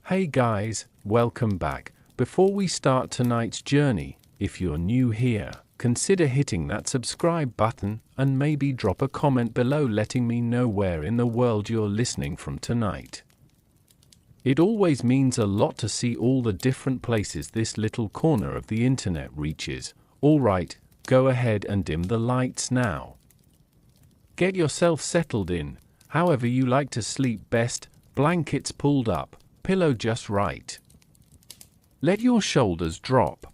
Hey guys, welcome back. Before we start tonight's journey, if you're new here, consider hitting that subscribe button and maybe drop a comment below letting me know where in the world you're listening from tonight. It always means a lot to see all the different places this little corner of the internet reaches. Alright, go ahead and dim the lights now. Get yourself settled in, however you like to sleep best, blankets pulled up, pillow just right. Let your shoulders drop.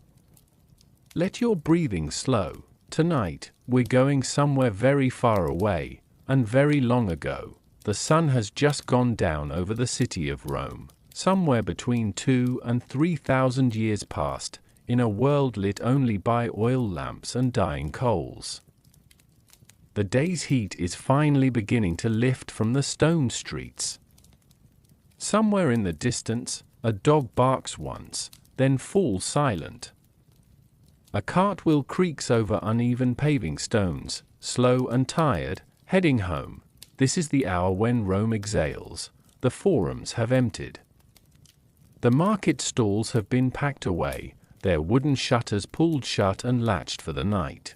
Let your breathing slow. Tonight, we're going somewhere very far away, and very long ago. The sun has just gone down over the city of Rome, somewhere between 2,000 and 3,000 years past, in a world lit only by oil lamps and dying coals. The day's heat is finally beginning to lift from the stone streets. Somewhere in the distance, a dog barks once, then falls silent. A cartwheel creaks over uneven paving stones, slow and tired, heading home. This is the hour when Rome exhales. The forums have emptied. The market stalls have been packed away, their wooden shutters pulled shut and latched for the night.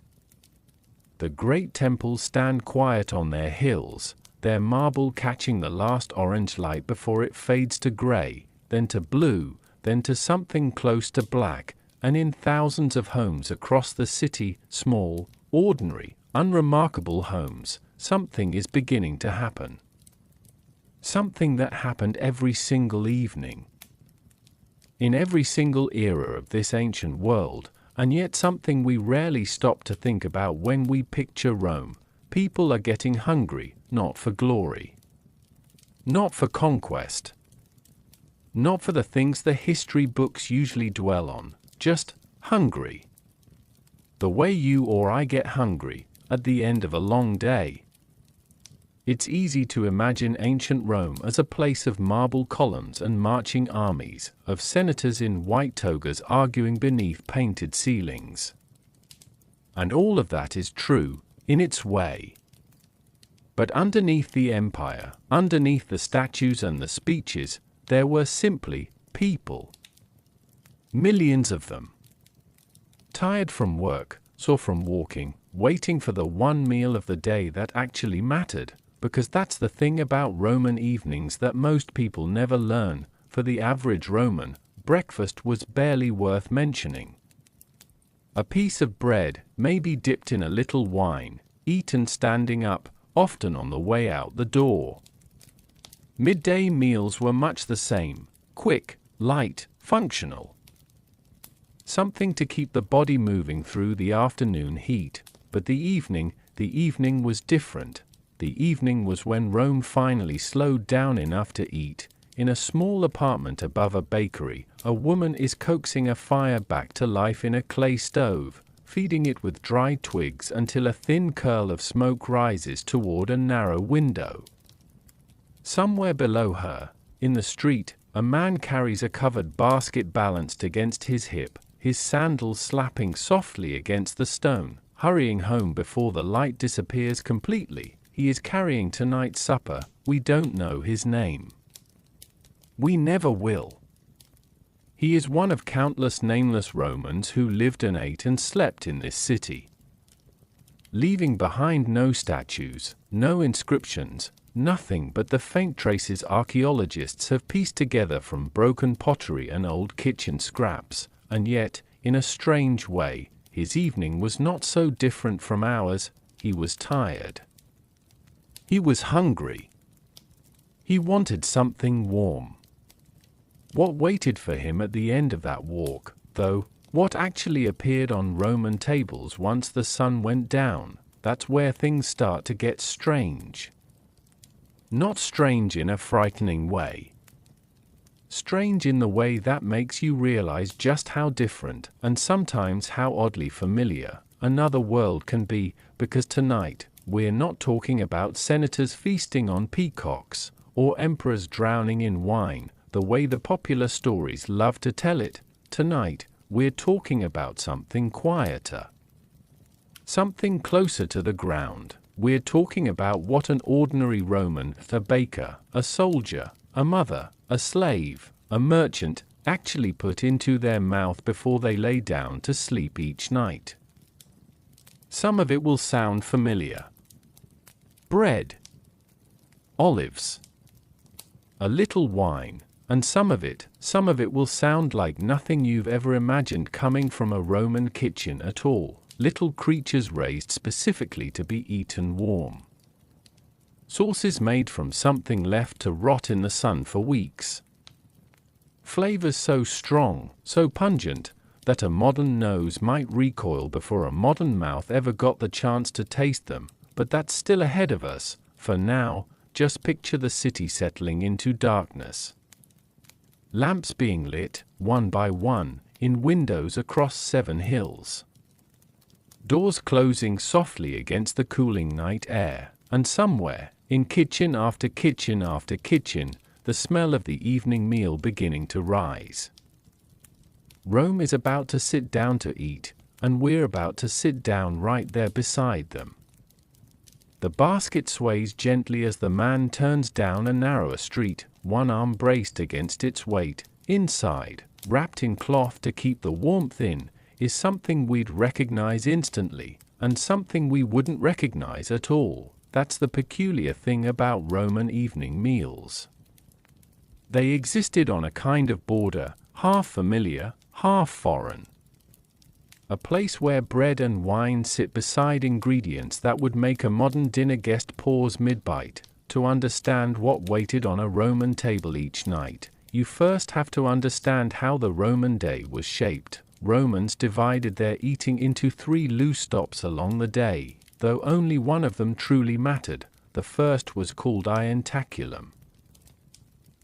The great temples stand quiet on their hills, their marble catching the last orange light before it fades to gray, then to blue, then to something close to black, and in thousands of homes across the city, small, ordinary, unremarkable homes, something is beginning to happen. Something that happened every single evening. In every single era of this ancient world, and yet something we rarely stop to think about when we picture Rome. People are getting hungry, not for glory. Not for conquest. Not for the things the history books usually dwell on, just hungry. The way you or I get hungry, at the end of a long day. It's easy to imagine ancient Rome as a place of marble columns and marching armies, of senators in white togas arguing beneath painted ceilings. And all of that is true, in its way. But underneath the empire, underneath the statues and the speeches, there were simply people. Millions of them. Tired from work, sore from walking, waiting for the one meal of the day that actually mattered. Because that's the thing about Roman evenings that most people never learn. For the average Roman, breakfast was barely worth mentioning. A piece of bread, maybe dipped in a little wine, eaten standing up, often on the way out the door. Midday meals were much the same, quick, light, functional. Something to keep the body moving through the afternoon heat, but the evening was different. The evening was when Rome finally slowed down enough to eat. In a small apartment above a bakery, a woman is coaxing a fire back to life in a clay stove, feeding it with dry twigs until a thin curl of smoke rises toward a narrow window. Somewhere below her, in the street, a man carries a covered basket balanced against his hip, his sandals slapping softly against the stone, hurrying home before the light disappears completely. He is carrying tonight's supper. We don't know his name. We never will. He is one of countless nameless Romans who lived and ate and slept in this city. Leaving behind no statues, no inscriptions, nothing but the faint traces archaeologists have pieced together from broken pottery and old kitchen scraps, and yet, in a strange way, his evening was not so different from ours. He was tired. He was hungry. He wanted something warm. What waited for him at the end of that walk, though, what actually appeared on Roman tables once the sun went down, that's where things start to get strange. Not strange in a frightening way. Strange in the way that makes you realize just how different, and sometimes how oddly familiar, another world can be, because tonight, we're not talking about senators feasting on peacocks, or emperors drowning in wine, the way the popular stories love to tell it. Tonight, we're talking about something quieter. Something closer to the ground. We're talking about what an ordinary Roman, a baker, a soldier, a mother, a slave, a merchant, actually put into their mouth before they lay down to sleep each night. Some of it will sound familiar. Bread, olives, a little wine, and some of it will sound like nothing you've ever imagined coming from a Roman kitchen at all. Little creatures raised specifically to be eaten warm. Sauces made from something left to rot in the sun for weeks. Flavors so strong, so pungent, that a modern nose might recoil before a modern mouth ever got the chance to taste them, but that's still ahead of us. For now, just picture the city settling into darkness. Lamps being lit, one by one, in windows across 7 hills. Doors closing softly against the cooling night air, and somewhere, in kitchen after kitchen after kitchen, the smell of the evening meal beginning to rise. Rome is about to sit down to eat, and we're about to sit down right there beside them. The basket sways gently as the man turns down a narrower street, one arm braced against its weight. Inside, wrapped in cloth to keep the warmth in, is something we'd recognize instantly, and something we wouldn't recognize at all. That's the peculiar thing about Roman evening meals. They existed on a kind of border, half familiar, half foreign. A place where bread and wine sit beside ingredients that would make a modern dinner guest pause mid-bite. To understand what waited on a Roman table each night, you first have to understand how the Roman day was shaped. Romans divided their eating into 3 loose stops along the day, though only one of them truly mattered. The first was called ientaculum.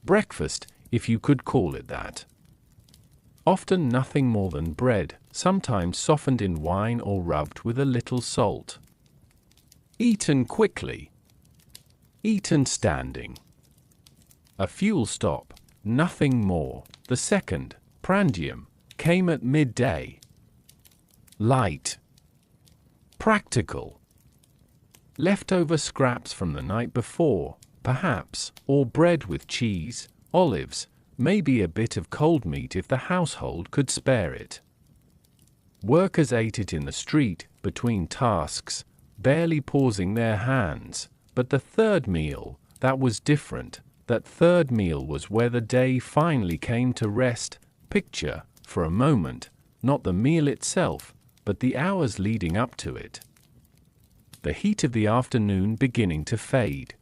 Breakfast, if you could call it that. Often nothing more than bread, sometimes softened in wine or rubbed with a little salt. Eaten quickly. Eaten standing. A fuel stop, nothing more. The second, prandium, came at midday. Light. Practical. Leftover scraps from the night before, perhaps, or bread with cheese, olives, maybe a bit of cold meat if the household could spare it. Workers ate it in the street, between tasks, barely pausing their hands. But the third meal, that was different. That third meal was where the day finally came to rest. Picture, for a moment, not the meal itself, but the hours leading up to it. The heat of the afternoon beginning to fade.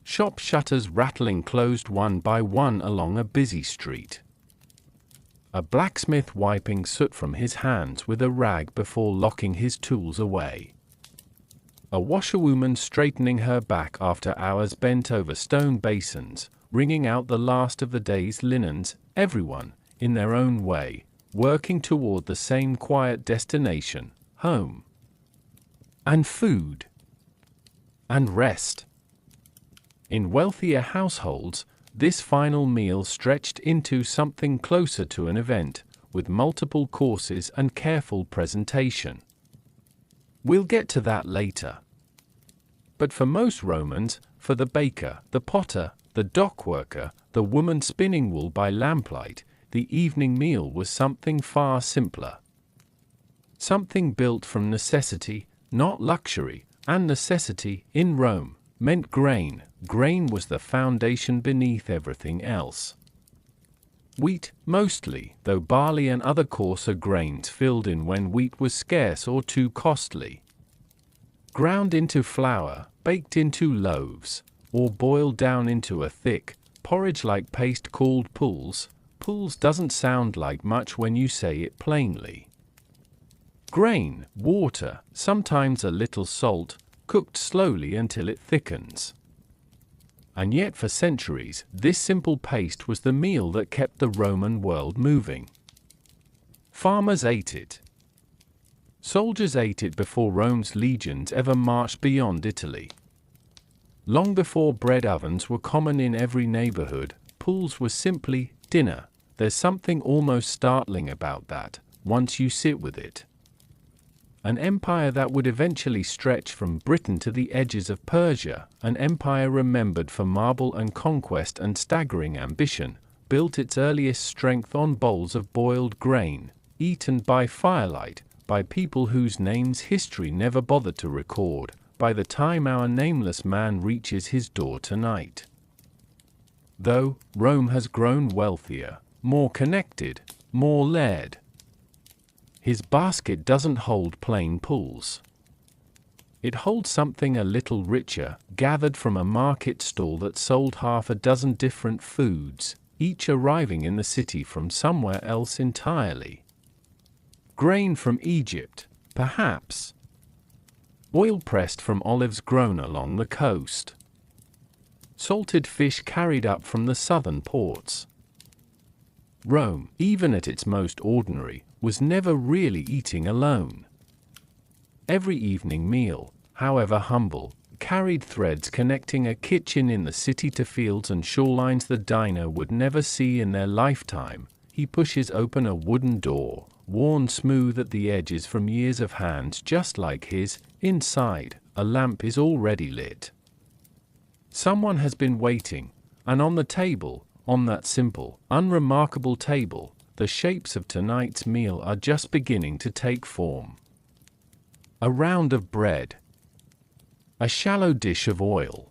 Shop shutters rattling closed one by one along a busy street. A blacksmith wiping soot from his hands with a rag before locking his tools away. A washerwoman straightening her back after hours bent over stone basins, wringing out the last of the day's linens. Everyone, in their own way, working toward the same quiet destination, home. And food. And rest. In wealthier households, this final meal stretched into something closer to an event, with multiple courses and careful presentation. We'll get to that later. But for most Romans, for the baker, the potter, the dock worker, the woman spinning wool by lamplight, the evening meal was something far simpler. Something built from necessity, not luxury, and necessity, in Rome, meant grain. Grain was the foundation beneath everything else. Wheat, mostly, though barley and other coarser grains filled in when wheat was scarce or too costly. Ground into flour, baked into loaves, or boiled down into a thick, porridge-like paste called pulse. Pulse doesn't sound like much when you say it plainly. Grain, water, sometimes a little salt, cooked slowly until it thickens. And yet for centuries, this simple paste was the meal that kept the Roman world moving. Farmers ate it. Soldiers ate it before Rome's legions ever marched beyond Italy. Long before bread ovens were common in every neighborhood, pulse was simply dinner. There's something almost startling about that, once you sit with it. An empire that would eventually stretch from Britain to the edges of Persia, an empire remembered for marble and conquest and staggering ambition, built its earliest strength on bowls of boiled grain, eaten by firelight, by people whose names history never bothered to record, by the time our nameless man reaches his door tonight. Though, Rome has grown wealthier, more connected, more layered. His basket doesn't hold plain pulls. It holds something a little richer, gathered from a market stall that sold half a dozen different foods, each arriving in the city from somewhere else entirely. Grain from Egypt, perhaps. Oil pressed from olives grown along the coast. Salted fish carried up from the southern ports. Rome, even at its most ordinary, was never really eating alone. Every evening meal, however humble, carried threads connecting a kitchen in the city to fields and shorelines the diner would never see in their lifetime. He pushes open a wooden door, worn smooth at the edges from years of hands just like his. Inside, a lamp is already lit. Someone has been waiting, and on the table, on that simple, unremarkable table, the shapes of tonight's meal are just beginning to take form. A round of bread. A shallow dish of oil.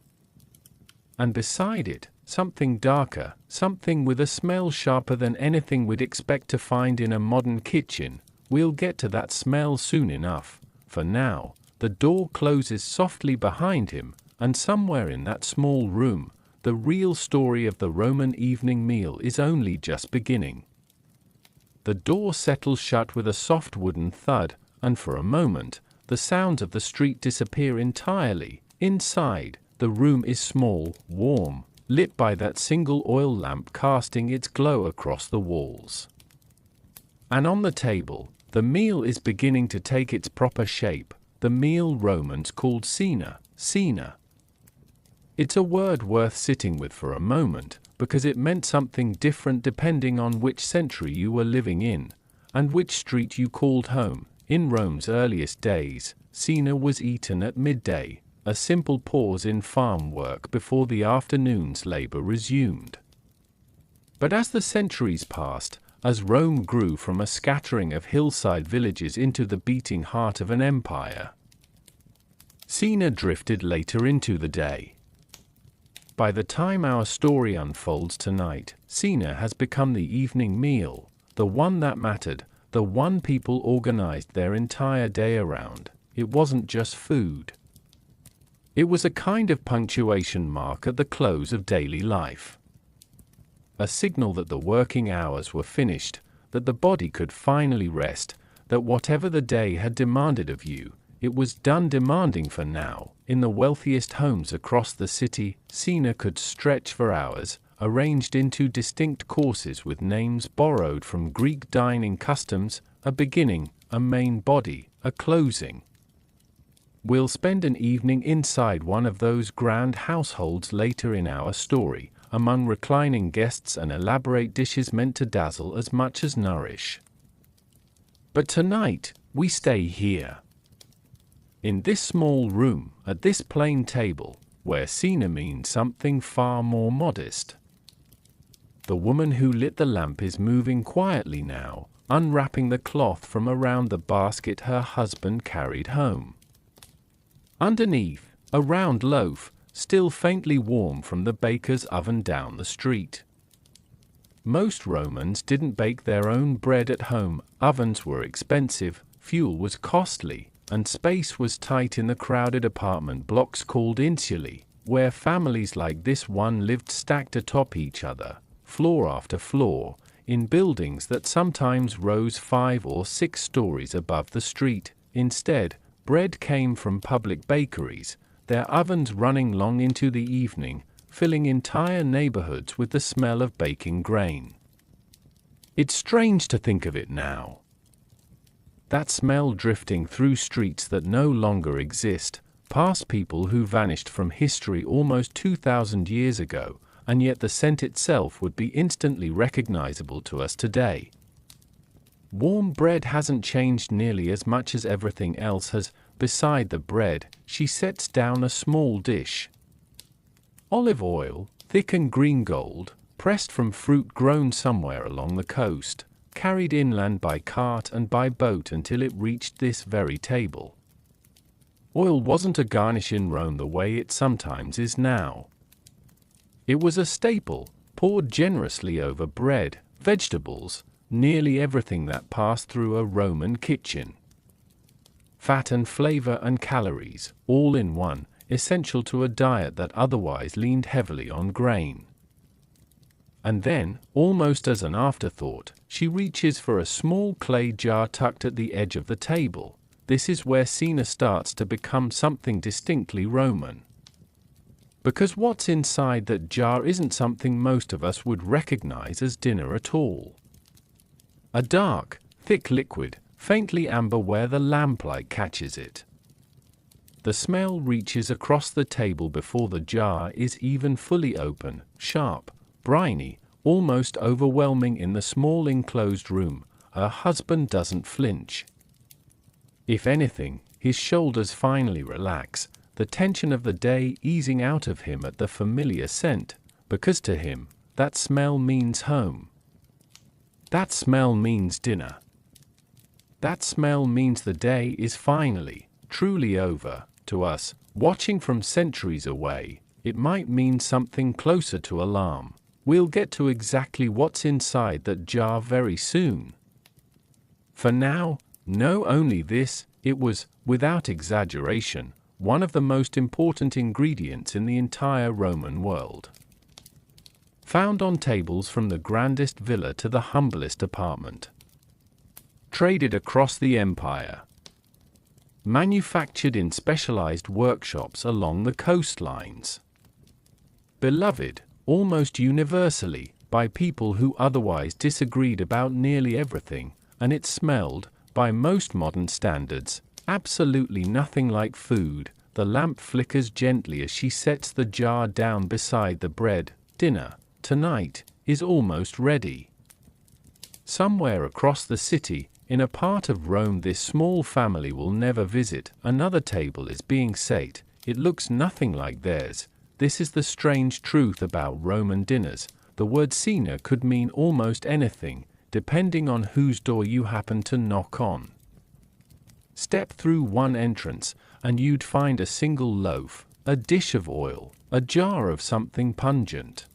And beside it, something darker, something with a smell sharper than anything we'd expect to find in a modern kitchen. We'll get to that smell soon enough. For now, the door closes softly behind him, and somewhere in that small room, the real story of the Roman evening meal is only just beginning. The door settles shut with a soft wooden thud, and for a moment, the sounds of the street disappear entirely. Inside, the room is small, warm, lit by that single oil lamp casting its glow across the walls. And on the table, the meal is beginning to take its proper shape, the meal Romans called cena. It's a word worth sitting with for a moment, because it meant something different depending on which century you were living in, and which street you called home. In Rome's earliest days, cena was eaten at midday, a simple pause in farm work before the afternoon's labor resumed. But as the centuries passed, as Rome grew from a scattering of hillside villages into the beating heart of an empire, cena drifted later into the day. By the time our story unfolds tonight, cena has become the evening meal, the one that mattered, the one people organized their entire day around. It wasn't just food. It was a kind of punctuation mark at the close of daily life. A signal that the working hours were finished, that the body could finally rest, that whatever the day had demanded of you, it was done demanding for now. In the wealthiest homes across the city, cena could stretch for hours, arranged into distinct courses with names borrowed from Greek dining customs, a beginning, a main body, a closing. We'll spend an evening inside one of those grand households later in our story, among reclining guests and elaborate dishes meant to dazzle as much as nourish. But tonight, we stay here. In this small room, at this plain table, where cena means something far more modest. The woman who lit the lamp is moving quietly now, unwrapping the cloth from around the basket her husband carried home. Underneath, a round loaf, still faintly warm from the baker's oven down the street. Most Romans didn't bake their own bread at home. Ovens were expensive, fuel was costly, and space was tight in the crowded apartment blocks called insulae, where families like this one lived stacked atop each other, floor after floor, in buildings that sometimes rose 5 or 6 stories above the street. Instead, bread came from public bakeries, their ovens running long into the evening, filling entire neighborhoods with the smell of baking grain. It's strange to think of it now. That smell drifting through streets that no longer exist, past people who vanished from history almost 2,000 years ago, and yet the scent itself would be instantly recognizable to us today. Warm bread hasn't changed nearly as much as everything else has. Beside the bread, she sets down a small dish. Olive oil, thick and green gold, pressed from fruit grown somewhere along the coast, carried inland by cart and by boat until it reached this very table. Oil wasn't a garnish in Rome the way it sometimes is now. It was a staple, poured generously over bread, vegetables, nearly everything that passed through a Roman kitchen. Fat and flavor and calories, all in one, essential to a diet that otherwise leaned heavily on grain. And then, almost as an afterthought, she reaches for a small clay jar tucked at the edge of the table. This is where cena starts to become something distinctly Roman. Because what's inside that jar isn't something most of us would recognize as dinner at all. A dark, thick liquid, faintly amber where the lamplight catches it. The smell reaches across the table before the jar is even fully open, sharp, briny, almost overwhelming in the small enclosed room. Her husband doesn't flinch. If anything, his shoulders finally relax, the tension of the day easing out of him at the familiar scent, because to him, that smell means home. That smell means dinner. That smell means the day is finally, truly over. To us, watching from centuries away, it might mean something closer to alarm. We'll get to exactly what's inside that jar very soon. For now, know only this: it was, without exaggeration, one of the most important ingredients in the entire Roman world. Found on tables from the grandest villa to the humblest apartment. Traded across the empire. Manufactured in specialized workshops along the coastlines. Beloved, almost universally, by people who otherwise disagreed about nearly everything, and it smelled, by most modern standards, absolutely nothing like food. The lamp flickers gently as she sets the jar down beside the bread. Dinner, tonight, is almost ready. Somewhere across the city, in a part of Rome this small family will never visit, another table is being set. It looks nothing like theirs. This is the strange truth about Roman dinners. The word cena could mean almost anything, depending on whose door you happen to knock on. Step through one entrance, and you'd find a single loaf, a dish of oil, a jar of something pungent.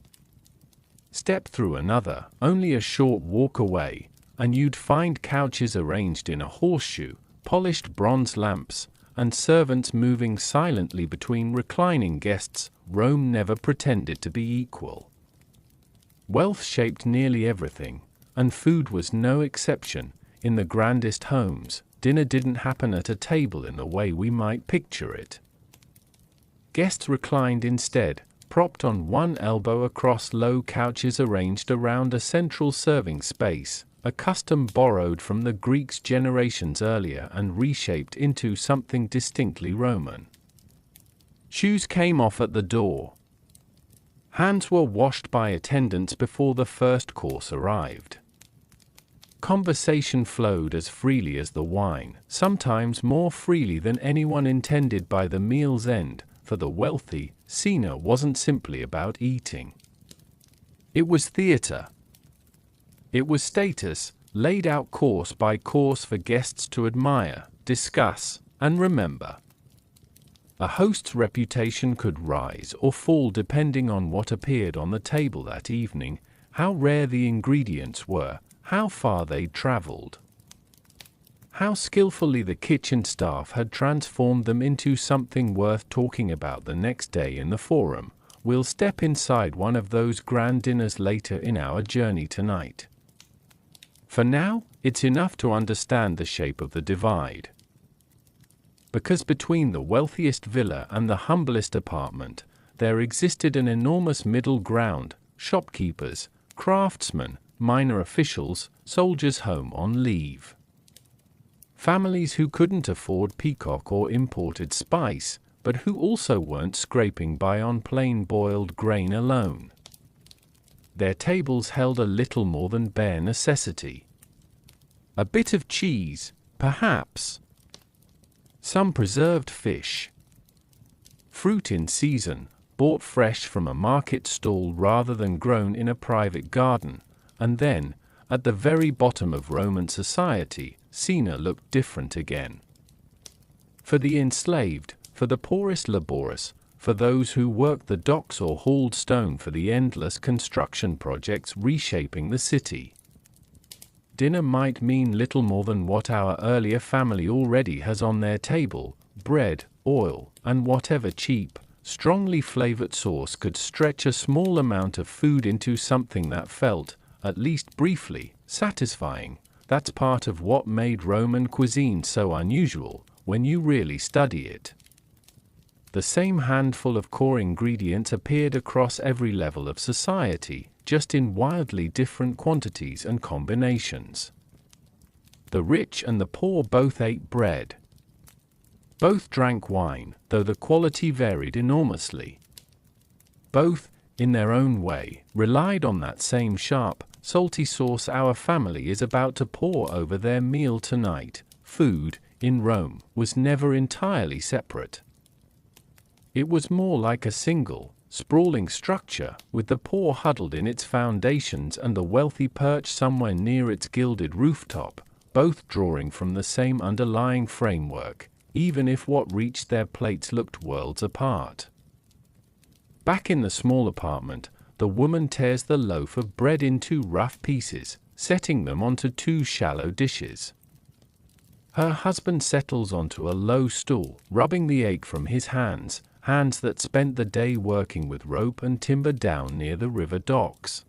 Step through another, only a short walk away, and you'd find couches arranged in a horseshoe, polished bronze lamps, and servants moving silently between reclining guests. Rome never pretended to be equal. Wealth shaped nearly everything, and food was no exception. In the grandest homes, dinner didn't happen at a table in the way we might picture it. Guests reclined instead, propped on one elbow across low couches arranged around a central serving space, a custom borrowed from the Greeks generations earlier and reshaped into something distinctly Roman. Shoes came off at the door. Hands were washed by attendants before the first course arrived. Conversation flowed as freely as the wine, sometimes more freely than anyone intended by the meal's end. For the wealthy, cena wasn't simply about eating. It was theater. It was status, laid out course by course for guests to admire, discuss, and remember. A host's reputation could rise or fall depending on what appeared on the table that evening, how rare the ingredients were, how far they'd traveled. How skillfully the kitchen staff had transformed them into something worth talking about the next day in the forum. We'll step inside one of those grand dinners later in our journey tonight. For now, it's enough to understand the shape of the divide. Because between the wealthiest villa and the humblest apartment, there existed an enormous middle ground: shopkeepers, craftsmen, minor officials, soldiers home on leave. Families who couldn't afford peacock or imported spice, but who also weren't scraping by on plain boiled grain alone. Their tables held a little more than bare necessity. A bit of cheese, perhaps. Some preserved fish. Fruit in season, bought fresh from a market stall rather than grown in a private garden, and then, at the very bottom of Roman society, cena looked different again. For the enslaved, for the poorest laborers, for those who worked the docks or hauled stone for the endless construction projects reshaping the city, dinner might mean little more than what our earlier family already has on their table: bread, oil, and whatever cheap, strongly flavored sauce could stretch a small amount of food into something that felt, at least briefly, satisfying. That's part of what made Roman cuisine so unusual, when you really study it. The same handful of core ingredients appeared across every level of society, just in wildly different quantities and combinations. The rich and the poor both ate bread. Both drank wine, though the quality varied enormously. Both, in their own way, relied on that same sharp, salty sauce our family is about to pour over their meal tonight. Food, in Rome, was never entirely separate. It was more like a single, sprawling structure, with the poor huddled in its foundations and the wealthy perched somewhere near its gilded rooftop, both drawing from the same underlying framework, even if what reached their plates looked worlds apart. Back in the small apartment, the woman tears the loaf of bread into rough pieces, setting them onto two shallow dishes. Her husband settles onto a low stool, rubbing the ache from his hands that spent the day working with rope and timber down near the river docks.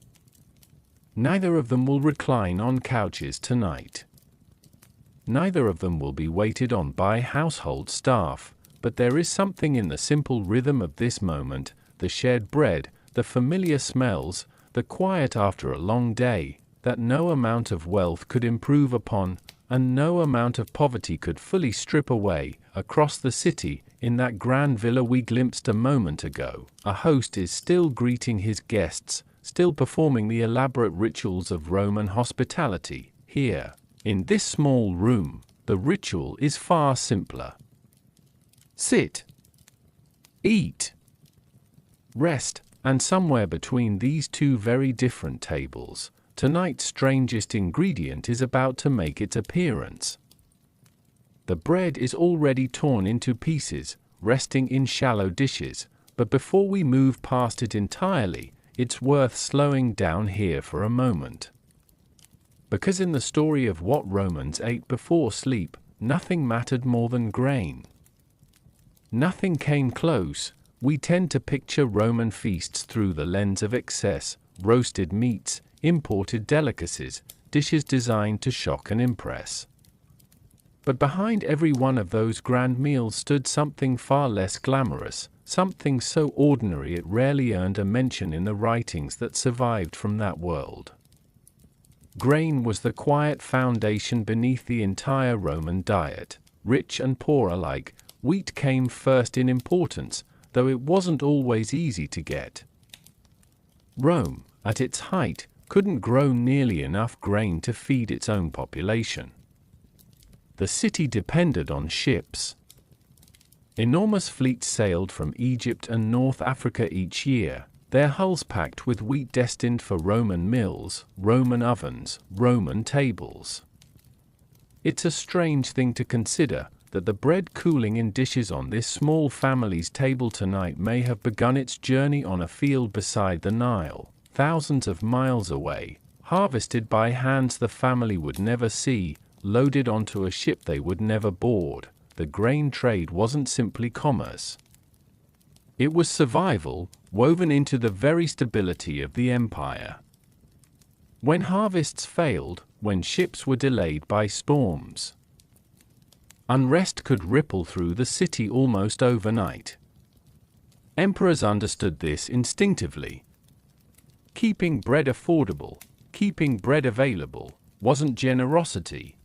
Neither of them will recline on couches tonight. Neither of them will be waited on by household staff, but there is something in the simple rhythm of this moment, the shared bread, the familiar smells, the quiet after a long day, that no amount of wealth could improve upon, and no amount of poverty could fully strip away. Across the city, in that grand villa we glimpsed a moment ago, a host is still greeting his guests, still performing the elaborate rituals of Roman hospitality. Here, in this small room, the ritual is far simpler. Sit, eat, rest, and somewhere between these two very different tables, tonight's strangest ingredient is about to make its appearance. The bread is already torn into pieces, resting in shallow dishes, but before we move past it entirely, it's worth slowing down here for a moment. Because in the story of what Romans ate before sleep, nothing mattered more than grain. Nothing came close. We tend to picture Roman feasts through the lens of excess, roasted meats, imported delicacies, dishes designed to shock and impress. But behind every one of those grand meals stood something far less glamorous, something so ordinary it rarely earned a mention in the writings that survived from that world. Grain was the quiet foundation beneath the entire Roman diet. Rich and poor alike, wheat came first in importance, though it wasn't always easy to get. Rome, at its height, couldn't grow nearly enough grain to feed its own population. The city depended on ships. Enormous fleets sailed from Egypt and North Africa each year, their hulls packed with wheat destined for Roman mills, Roman ovens, Roman tables. It's a strange thing to consider that the bread cooling in dishes on this small family's table tonight may have begun its journey on a field beside the Nile, thousands of miles away, harvested by hands the family would never see, loaded onto a ship they would never board. The grain trade wasn't simply commerce. It was survival, woven into the very stability of the empire. When harvests failed, when ships were delayed by storms, unrest could ripple through the city almost overnight. Emperors understood this instinctively. Keeping bread affordable, keeping bread available, wasn't generosity.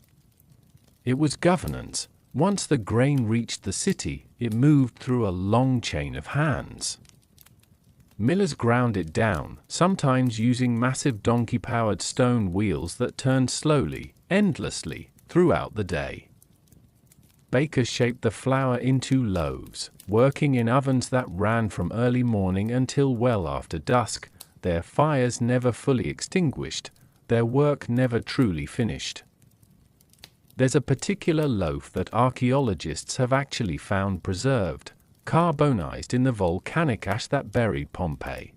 It was governance. Once the grain reached the city, it moved through a long chain of hands. Millers ground it down, sometimes using massive donkey-powered stone wheels that turned slowly, endlessly, throughout the day. bakers shaped the flour into loaves, working in ovens that ran from early morning until well after dusk, their fires never fully extinguished, their work never truly finished. There's a particular loaf that archaeologists have actually found preserved, carbonized in the volcanic ash that buried Pompeii.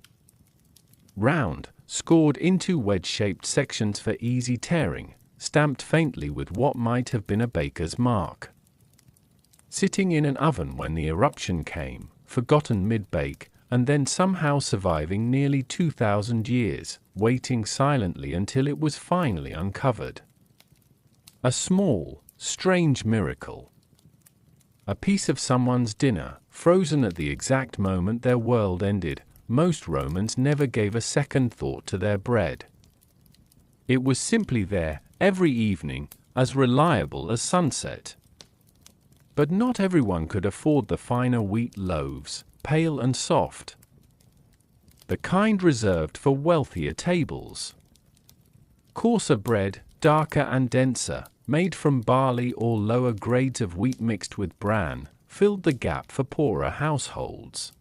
Round, scored into wedge-shaped sections for easy tearing, stamped faintly with what might have been a baker's mark. Sitting in an oven when the eruption came, forgotten mid-bake, and then somehow surviving nearly 2,000 years, waiting silently until it was finally uncovered. A small, strange miracle. A piece of someone's dinner, frozen at the exact moment their world ended. Most Romans never gave a second thought to their bread. It was simply there, every evening, as reliable as sunset. But not everyone could afford the finer wheat loaves, pale and soft, the kind reserved for wealthier tables. Coarser bread, darker and denser, made from barley or lower grades of wheat mixed with bran, filled the gap for poorer households.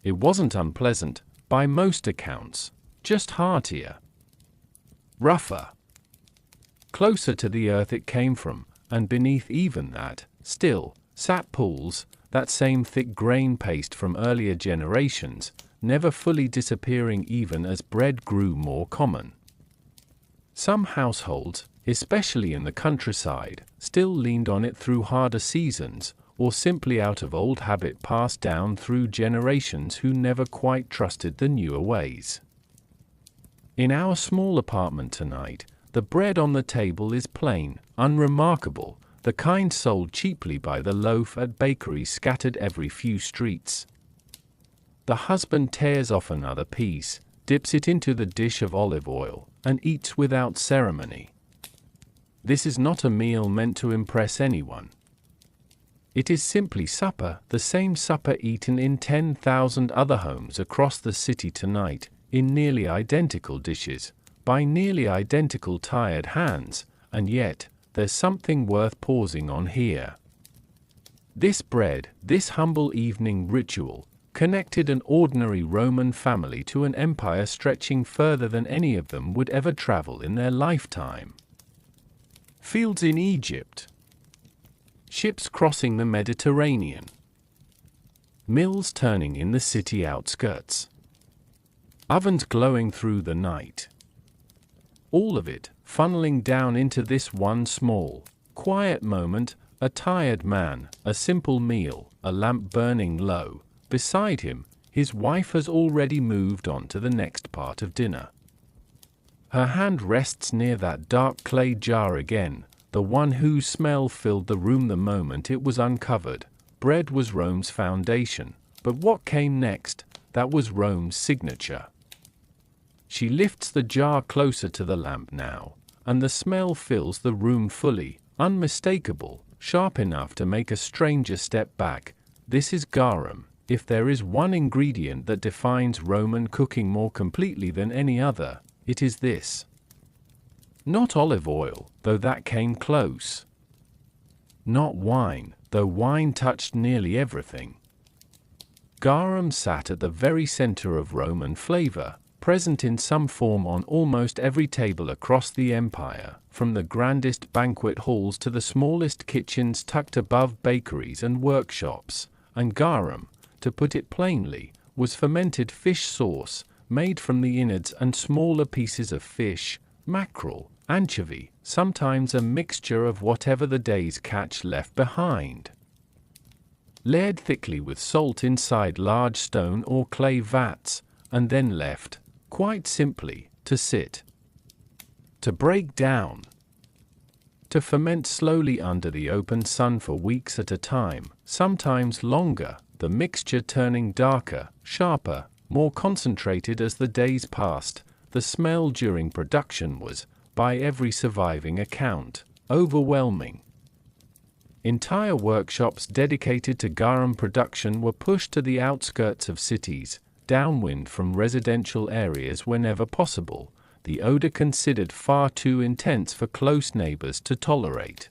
It wasn't unpleasant, by most accounts, just heartier, rougher, closer to the earth it came from, and beneath even that, still, sat pools, that same thick grain paste from earlier generations, never fully disappearing even as bread grew more common. Some households, especially in the countryside, still leaned on it through harder seasons, or simply out of old habit passed down through generations who never quite trusted the newer ways. In our small apartment tonight, the bread on the table is plain, unremarkable, the kind sold cheaply by the loaf at bakeries scattered every few streets. The husband tears off another piece, dips it into the dish of olive oil, and eats without ceremony. This is not a meal meant to impress anyone. It is simply supper, the same supper eaten in 10,000 other homes across the city tonight, in nearly identical dishes, by nearly identical tired hands, and yet, there's something worth pausing on here. This bread, this humble evening ritual, connected an ordinary Roman family to an empire stretching further than any of them would ever travel in their lifetime. Fields in Egypt. Ships crossing the Mediterranean. Mills turning in the city outskirts. Ovens glowing through the night. All of it funneling down into this one small, quiet moment, a tired man, a simple meal, a lamp burning low. Beside him, his wife has already moved on to the next part of dinner. Her hand rests near that dark clay jar again, the one whose smell filled the room the moment it was uncovered. Bread was Rome's foundation, but what came next, that was Rome's signature. She lifts the jar closer to the lamp now, and the smell fills the room fully, unmistakable, sharp enough to make a stranger step back. This is garum. If there is one ingredient that defines Roman cooking more completely than any other, it is this. Not olive oil, though that came close. Not wine, though wine touched nearly everything. Garum sat at the very center of Roman flavor, present in some form on almost every table across the empire, from the grandest banquet halls to the smallest kitchens tucked above bakeries and workshops. And garum, to put it plainly, was fermented fish sauce, made from the innards and smaller pieces of fish, mackerel, anchovy, sometimes a mixture of whatever the day's catch left behind. Layered thickly with salt inside large stone or clay vats, and then left, quite simply, to sit. To break down. To ferment slowly under the open sun for weeks at a time, sometimes longer, the mixture turning darker, sharper, more concentrated as the days passed. The smell during production was, by every surviving account, overwhelming. Entire workshops dedicated to garum production were pushed to the outskirts of cities, downwind from residential areas whenever possible, the odor considered far too intense for close neighbors to tolerate.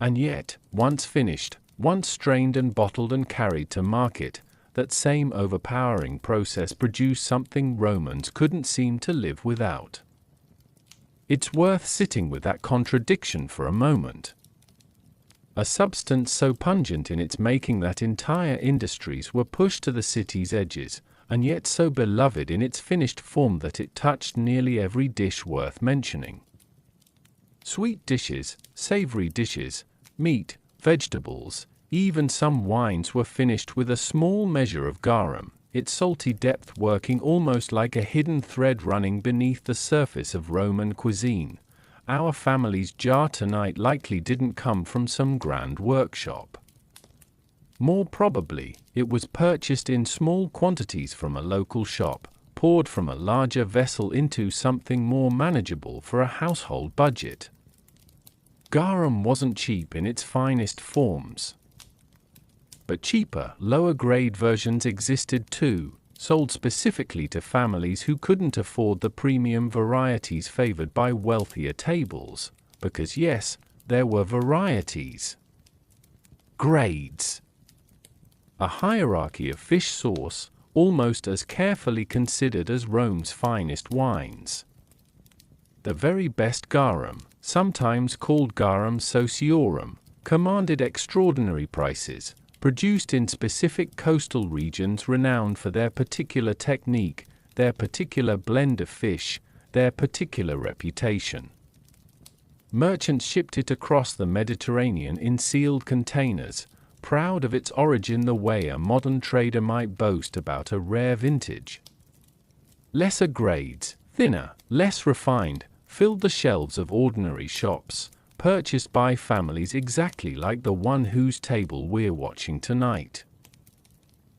And yet, once finished, once strained and bottled and carried to market, that same overpowering process produced something Romans couldn't seem to live without. It's worth sitting with that contradiction for a moment. A substance so pungent in its making that entire industries were pushed to the city's edges, and yet so beloved in its finished form that it touched nearly every dish worth mentioning. Sweet dishes, savory dishes, meat, vegetables, even some wines were finished with a small measure of garum, its salty depth working almost like a hidden thread running beneath the surface of Roman cuisine. Our family's jar tonight likely didn't come from some grand workshop. More probably, it was purchased in small quantities from a local shop, poured from a larger vessel into something more manageable for a household budget. Garum wasn't cheap in its finest forms. But cheaper, lower-grade versions existed too, sold specifically to families who couldn't afford the premium varieties favored by wealthier tables, because yes, there were varieties. Grades. A hierarchy of fish sauce, almost as carefully considered as Rome's finest wines. The very best garum, sometimes called garum sociorum, commanded extraordinary prices, produced in specific coastal regions renowned for their particular technique, their particular blend of fish, their particular reputation. Merchants shipped it across the Mediterranean in sealed containers, proud of its origin the way a modern trader might boast about a rare vintage. Lesser grades, thinner, less refined, filled the shelves of ordinary shops, purchased by families exactly like the one whose table we're watching tonight.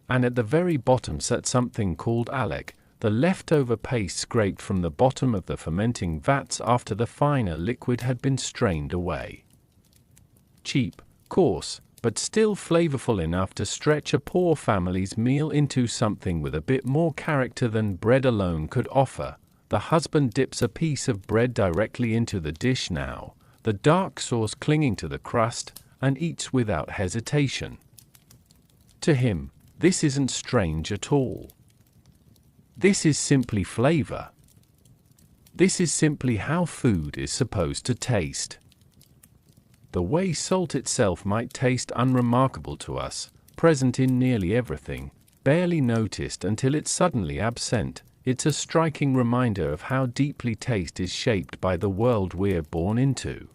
And at the very bottom sat something called alec, the leftover paste scraped from the bottom of the fermenting vats after the finer liquid had been strained away. Cheap, coarse, but still flavorful enough to stretch a poor family's meal into something with a bit more character than bread alone could offer. The husband dips a piece of bread directly into the dish now, the dark sauce clinging to the crust, and eats without hesitation. To him, this isn't strange at all. This is simply flavor. This is simply how food is supposed to taste. The way salt itself might taste unremarkable to us, present in nearly everything, barely noticed until it's suddenly absent, it's a striking reminder of how deeply taste is shaped by the world we're born into.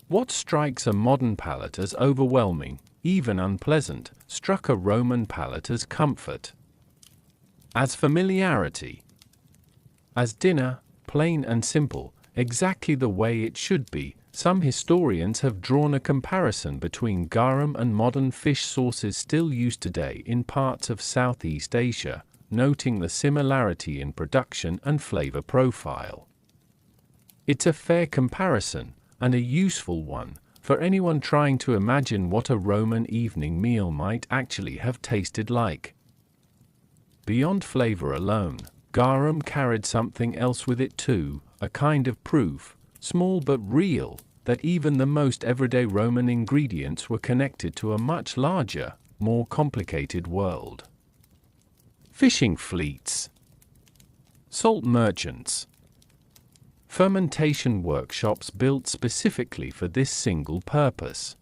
What strikes a modern palate as overwhelming, even unpleasant, struck a Roman palate as comfort, as familiarity, as dinner, plain and simple, exactly the way it should be. Some historians have drawn a comparison between garum and modern fish sauces still used today in parts of Southeast Asia, noting the similarity in production and flavor profile. It's a fair comparison, and a useful one, for anyone trying to imagine what a Roman evening meal might actually have tasted like. Beyond flavor alone, garum carried something else with it too, a kind of proof, small but real, that even the most everyday Roman ingredients were connected to a much larger, more complicated world. Fishing fleets, salt merchants, fermentation workshops built specifically for this single purpose.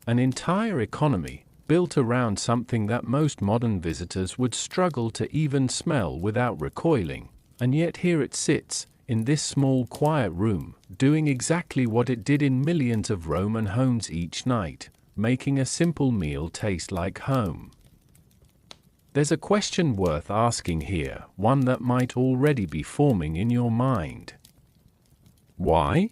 An entire economy built around something that most modern visitors would struggle to even smell without recoiling, and yet here it sits, in this small quiet room, doing exactly what it did in millions of Roman homes each night, making a simple meal taste like home. There's a question worth asking here, one that might already be forming in your mind. Why?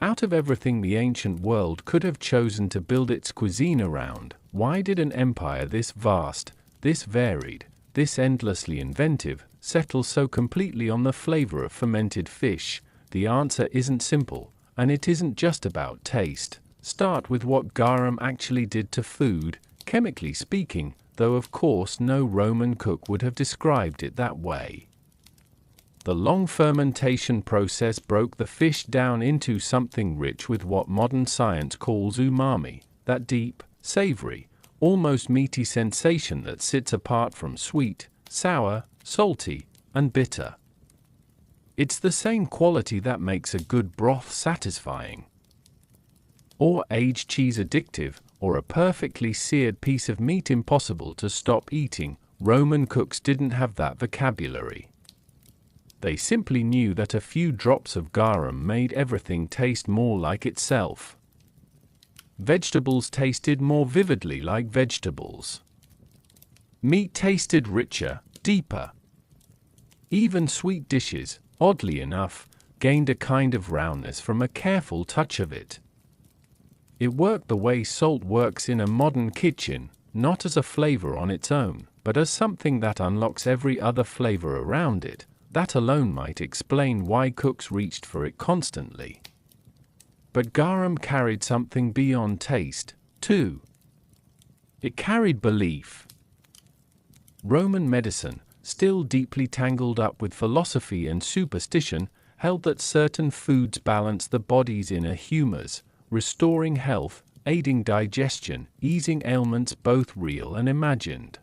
Out of everything the ancient world could have chosen to build its cuisine around, why did an empire this vast, this varied, this endlessly inventive, settle so completely on the flavor of fermented fish? The answer isn't simple, and it isn't just about taste. Start with what garum actually did to food, chemically speaking, though of course no Roman cook would have described it that way. The long fermentation process broke the fish down into something rich with what modern science calls umami, that deep, savory, almost meaty sensation that sits apart from sweet, sour, salty, and bitter. It's the same quality that makes a good broth satisfying, or aged cheese addictive, or a perfectly seared piece of meat impossible to stop eating. Roman cooks didn't have that vocabulary. They simply knew that a few drops of garum made everything taste more like itself. Vegetables tasted more vividly like vegetables. Meat tasted richer, deeper. Even sweet dishes, oddly enough, gained a kind of roundness from a careful touch of it. It worked the way salt works in a modern kitchen, not as a flavor on its own, but as something that unlocks every other flavor around it. That alone might explain why cooks reached for it constantly. But garum carried something beyond taste, too. It carried belief. Roman medicine, still deeply tangled up with philosophy and superstition, held that certain foods balance the body's inner humors, restoring health, aiding digestion, easing ailments both real and imagined.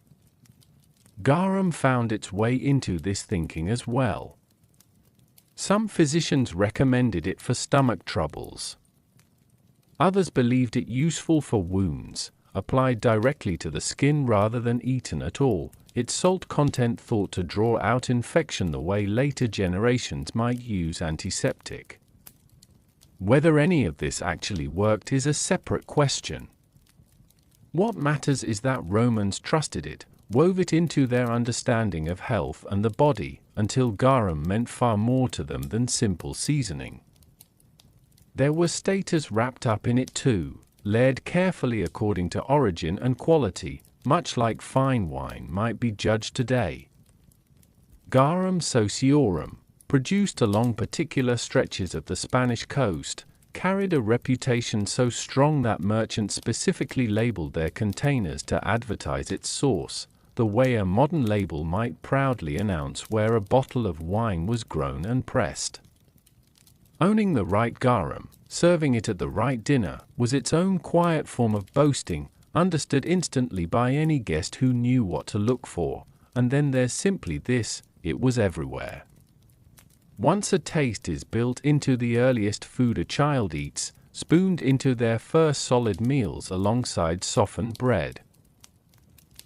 Garum found its way into this thinking as well. Some physicians recommended it for stomach troubles. Others believed it useful for wounds, applied directly to the skin rather than eaten at all, its salt content thought to draw out infection the way later generations might use antiseptic. Whether any of this actually worked is a separate question. What matters is that Romans trusted it, wove it into their understanding of health and the body, until garum meant far more to them than simple seasoning. There was status wrapped up in it too, layered carefully according to origin and quality, much like fine wine might be judged today. Garum sociorum, produced along particular stretches of the Spanish coast, carried a reputation so strong that merchants specifically labeled their containers to advertise its source, the way a modern label might proudly announce where a bottle of wine was grown and pressed. Owning the right garum, serving it at the right dinner, was its own quiet form of boasting, understood instantly by any guest who knew what to look for. And then there's simply this: it was everywhere. Once a taste is built into the earliest food a child eats, spooned into their first solid meals alongside softened bread,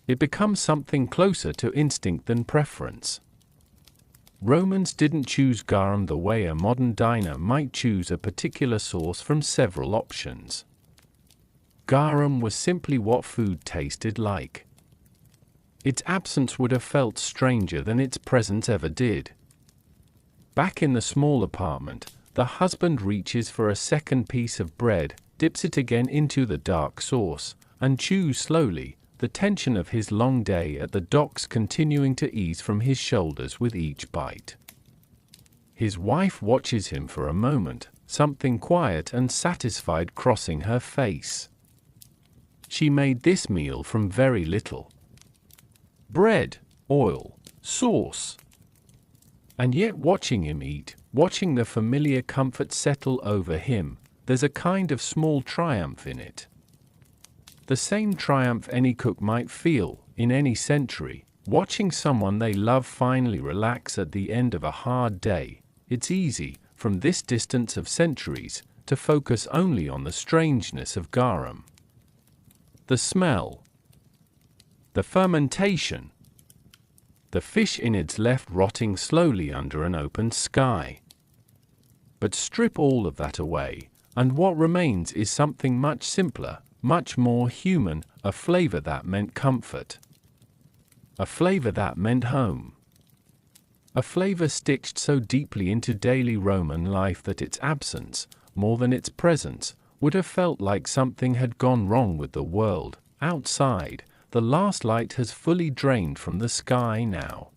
it becomes something closer to instinct than preference. Romans didn't choose garum the way a modern diner might choose a particular sauce from several options. Garum was simply what food tasted like. Its absence would have felt stranger than its presence ever did. Back in the small apartment, the husband reaches for a second piece of bread, dips it again into the dark sauce, and chews slowly, the tension of his long day at the docks continuing to ease from his shoulders with each bite. His wife watches him for a moment, something quiet and satisfied crossing her face. She made this meal from very little. Bread, oil, sauce. And yet watching him eat, watching the familiar comfort settle over him, there's a kind of small triumph in it. The same triumph any cook might feel, in any century, watching someone they love finally relax at the end of a hard day. It's easy, from this distance of centuries, to focus only on the strangeness of garum. The smell. The fermentation. The fish innards left rotting slowly under an open sky. But strip all of that away, and what remains is something much simpler, much more human, a flavor that meant comfort. A flavor that meant home. A flavor stitched so deeply into daily Roman life that its absence, more than its presence, would have felt like something had gone wrong with the world. Outside, the last light has fully drained from the sky now.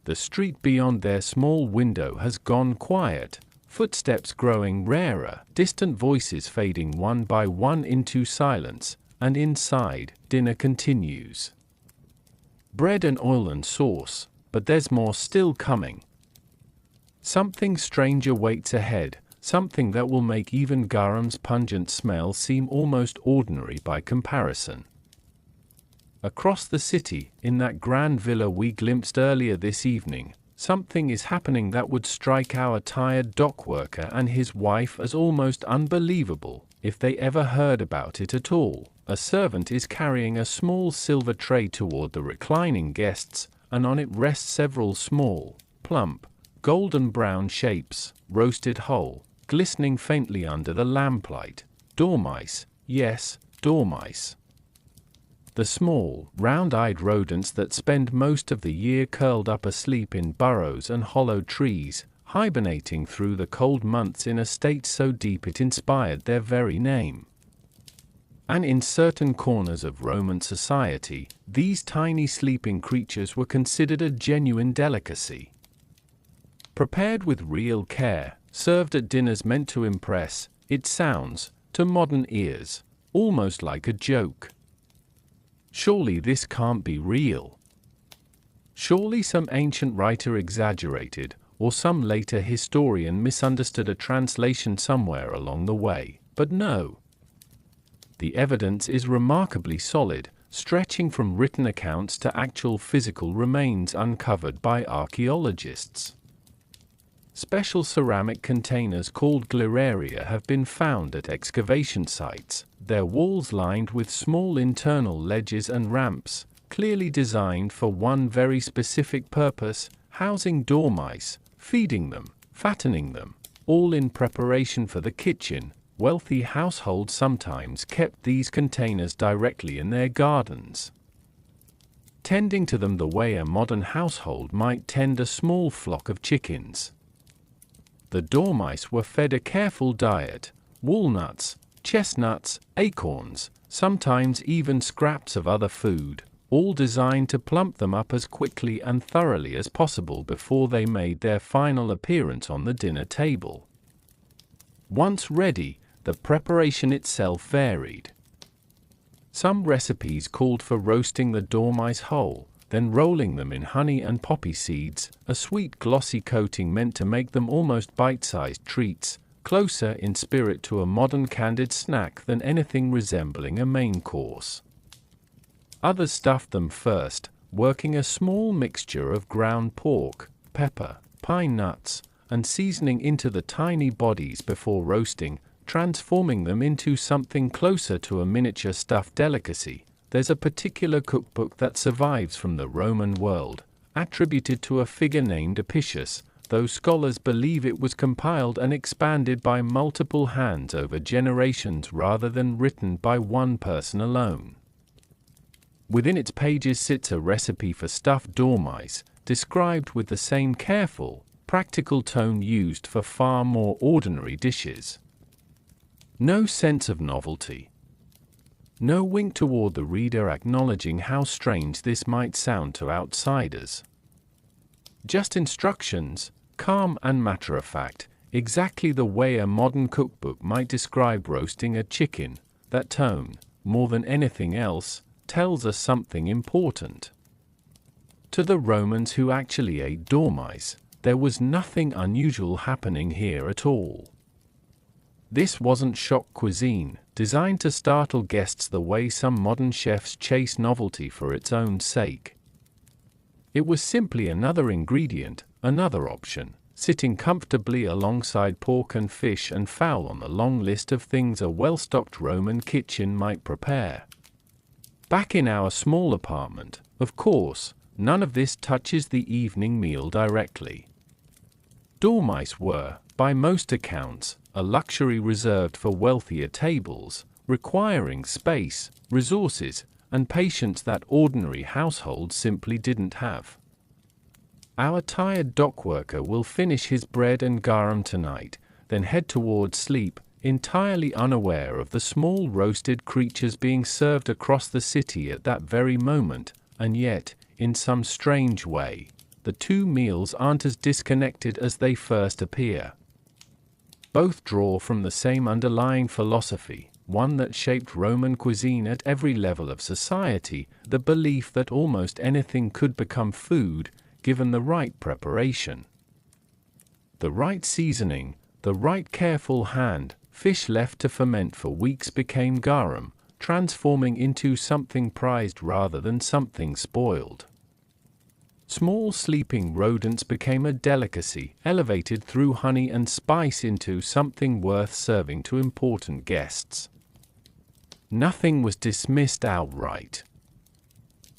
The street beyond their small window has gone quiet, footsteps growing rarer, distant voices fading one by one into silence, and inside, dinner continues. Bread and oil and sauce, but there's more still coming. Something strange awaits ahead, something that will make even garum's pungent smell seem almost ordinary by comparison. Across the city, in that grand villa we glimpsed earlier this evening, something is happening that would strike our tired dockworker and his wife as almost unbelievable, if they ever heard about it at all. A servant is carrying a small silver tray toward the reclining guests, and on it rest several small, plump, golden brown shapes, roasted whole, glistening faintly under the lamplight. Dormice, yes, dormice. The small, round-eyed rodents that spend most of the year curled up asleep in burrows and hollow trees, hibernating through the cold months in a state so deep it inspired their very name. And in certain corners of Roman society, these tiny sleeping creatures were considered a genuine delicacy. Prepared with real care, served at dinners meant to impress, it sounds, to modern ears, almost like a joke. Surely this can't be real. Surely some ancient writer exaggerated, or some later historian misunderstood a translation somewhere along the way. But no. The evidence is remarkably solid, stretching from written accounts to actual physical remains uncovered by archaeologists. Special ceramic containers called gleraria have been found at excavation sites, their walls lined with small internal ledges and ramps, clearly designed for one very specific purpose: housing dormice, feeding them, fattening them, all in preparation for the kitchen. Wealthy households sometimes kept these containers directly in their gardens, tending to them the way a modern household might tend a small flock of chickens. The dormice were fed a careful diet: walnuts, chestnuts, acorns, sometimes even scraps of other food, all designed to plump them up as quickly and thoroughly as possible before they made their final appearance on the dinner table. Once ready, the preparation itself varied. Some recipes called for roasting the dormice whole, then rolling them in honey and poppy seeds, a sweet glossy coating meant to make them almost bite-sized treats, closer in spirit to a modern candied snack than anything resembling a main course. Others stuffed them first, working a small mixture of ground pork, pepper, pine nuts, and seasoning into the tiny bodies before roasting, transforming them into something closer to a miniature stuffed delicacy. There's a particular cookbook that survives from the Roman world, attributed to a figure named Apicius, though scholars believe it was compiled and expanded by multiple hands over generations rather than written by one person alone. Within its pages sits a recipe for stuffed dormice, described with the same careful, practical tone used for far more ordinary dishes. No sense of novelty. No wink toward the reader acknowledging how strange this might sound to outsiders. Just instructions, calm and matter-of-fact, exactly the way a modern cookbook might describe roasting a chicken. That tone, more than anything else, tells us something important. To the Romans who actually ate dormice, there was nothing unusual happening here at all. This wasn't shock cuisine, designed to startle guests the way some modern chefs chase novelty for its own sake. It was simply another ingredient, another option, sitting comfortably alongside pork and fish and fowl on the long list of things a well-stocked Roman kitchen might prepare. Back in our small apartment, of course, none of this touches the evening meal directly. Dormice were, by most accounts, a luxury reserved for wealthier tables, requiring space, resources, and patience that ordinary households simply didn't have. Our tired dockworker will finish his bread and garum tonight, then head towards sleep, entirely unaware of the small roasted creatures being served across the city at that very moment, and yet, in some strange way, the two meals aren't as disconnected as they first appear. Both draw from the same underlying philosophy, one that shaped Roman cuisine at every level of society: the belief that almost anything could become food, given the right preparation. The right seasoning, the right careful hand, fish left to ferment for weeks became garum, transforming into something prized rather than something spoiled. Small sleeping rodents became a delicacy, elevated through honey and spice into something worth serving to important guests. Nothing was dismissed outright.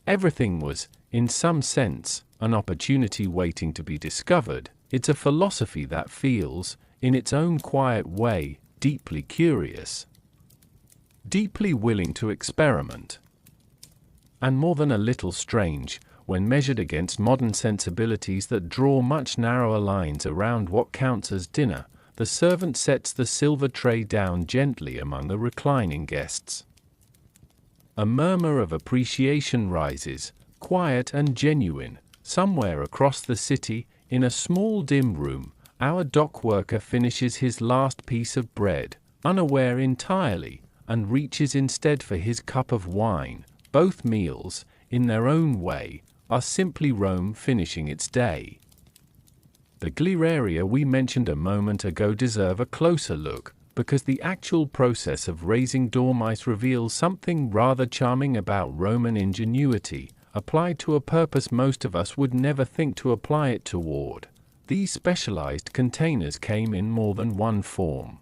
Everything was, in some sense, an opportunity waiting to be discovered. It's a philosophy that feels, in its own quiet way, deeply curious, deeply willing to experiment, and more than a little strange, when measured against modern sensibilities that draw much narrower lines around what counts as dinner. The servant sets the silver tray down gently among the reclining guests. A murmur of appreciation rises, quiet and genuine, somewhere across the city. In a small dim room, our dock worker finishes his last piece of bread, unaware entirely, and reaches instead for his cup of wine. Both meals, in their own way, are simply Rome finishing its day. The glieraria we mentioned a moment ago deserve a closer look, because the actual process of raising dormice reveals something rather charming about Roman ingenuity, applied to a purpose most of us would never think to apply it toward. These specialized containers came in more than one form.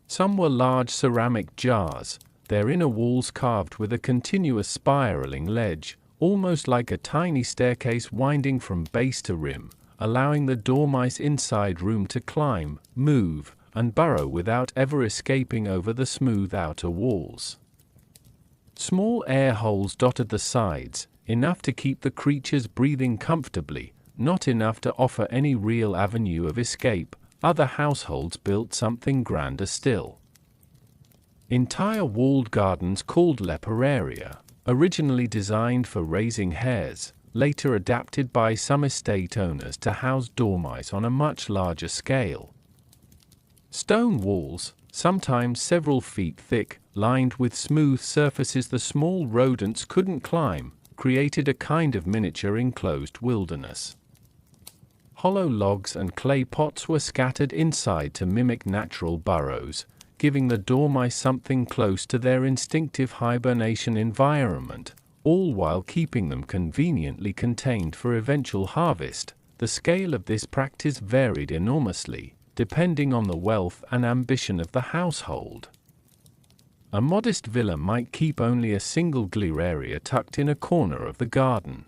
Some were large ceramic jars, their inner walls carved with a continuous spiraling ledge, almost like a tiny staircase winding from base to rim, allowing the dormice inside room to climb, move, and burrow without ever escaping over the smooth outer walls. Small air holes dotted the sides, enough to keep the creatures breathing comfortably, not enough to offer any real avenue of escape. Other households built something grander still. Entire walled gardens called leperaria, originally designed for raising hares, later adapted by some estate owners to house dormice on a much larger scale. Stone walls, sometimes several feet thick, lined with smooth surfaces the small rodents couldn't climb, created a kind of miniature enclosed wilderness. Hollow logs and clay pots were scattered inside to mimic natural burrows, giving the dormice something close to their instinctive hibernation environment, all while keeping them conveniently contained for eventual harvest. The scale of this practice varied enormously, depending on the wealth and ambition of the household. A modest villa might keep only a single glieraria tucked in a corner of the garden,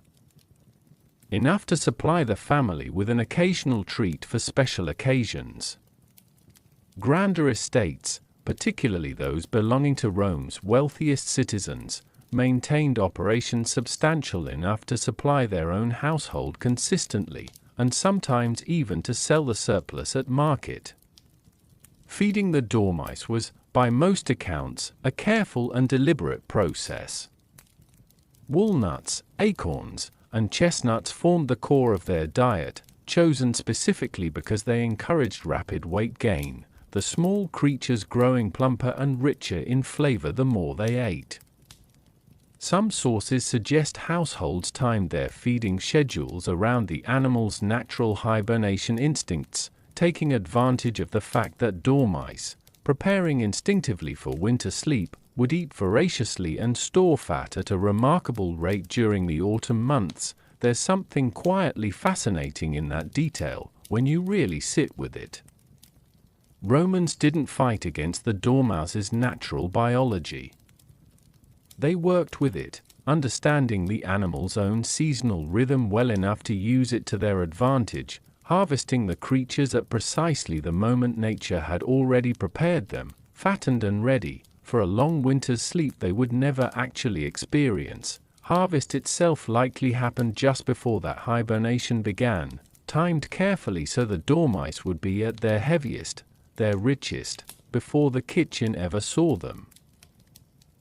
enough to supply the family with an occasional treat for special occasions. Grander estates, particularly those belonging to Rome's wealthiest citizens, maintained operations substantial enough to supply their own household consistently, and sometimes even to sell the surplus at market. Feeding the dormice was, by most accounts, a careful and deliberate process. Walnuts, acorns, and chestnuts formed the core of their diet, chosen specifically because they encouraged rapid weight gain, the small creatures growing plumper and richer in flavor the more they ate. Some sources suggest households timed their feeding schedules around the animals' natural hibernation instincts, taking advantage of the fact that dormice, preparing instinctively for winter sleep, would eat voraciously and store fat at a remarkable rate during the autumn months. There's something quietly fascinating in that detail, when you really sit with it. Romans didn't fight against the dormouse's natural biology. They worked with it, understanding the animal's own seasonal rhythm well enough to use it to their advantage, harvesting the creatures at precisely the moment nature had already prepared them, fattened and ready, for a long winter's sleep they would never actually experience. Harvest itself likely happened just before that hibernation began, timed carefully so the dormice would be at their heaviest, their richest, before the kitchen ever saw them.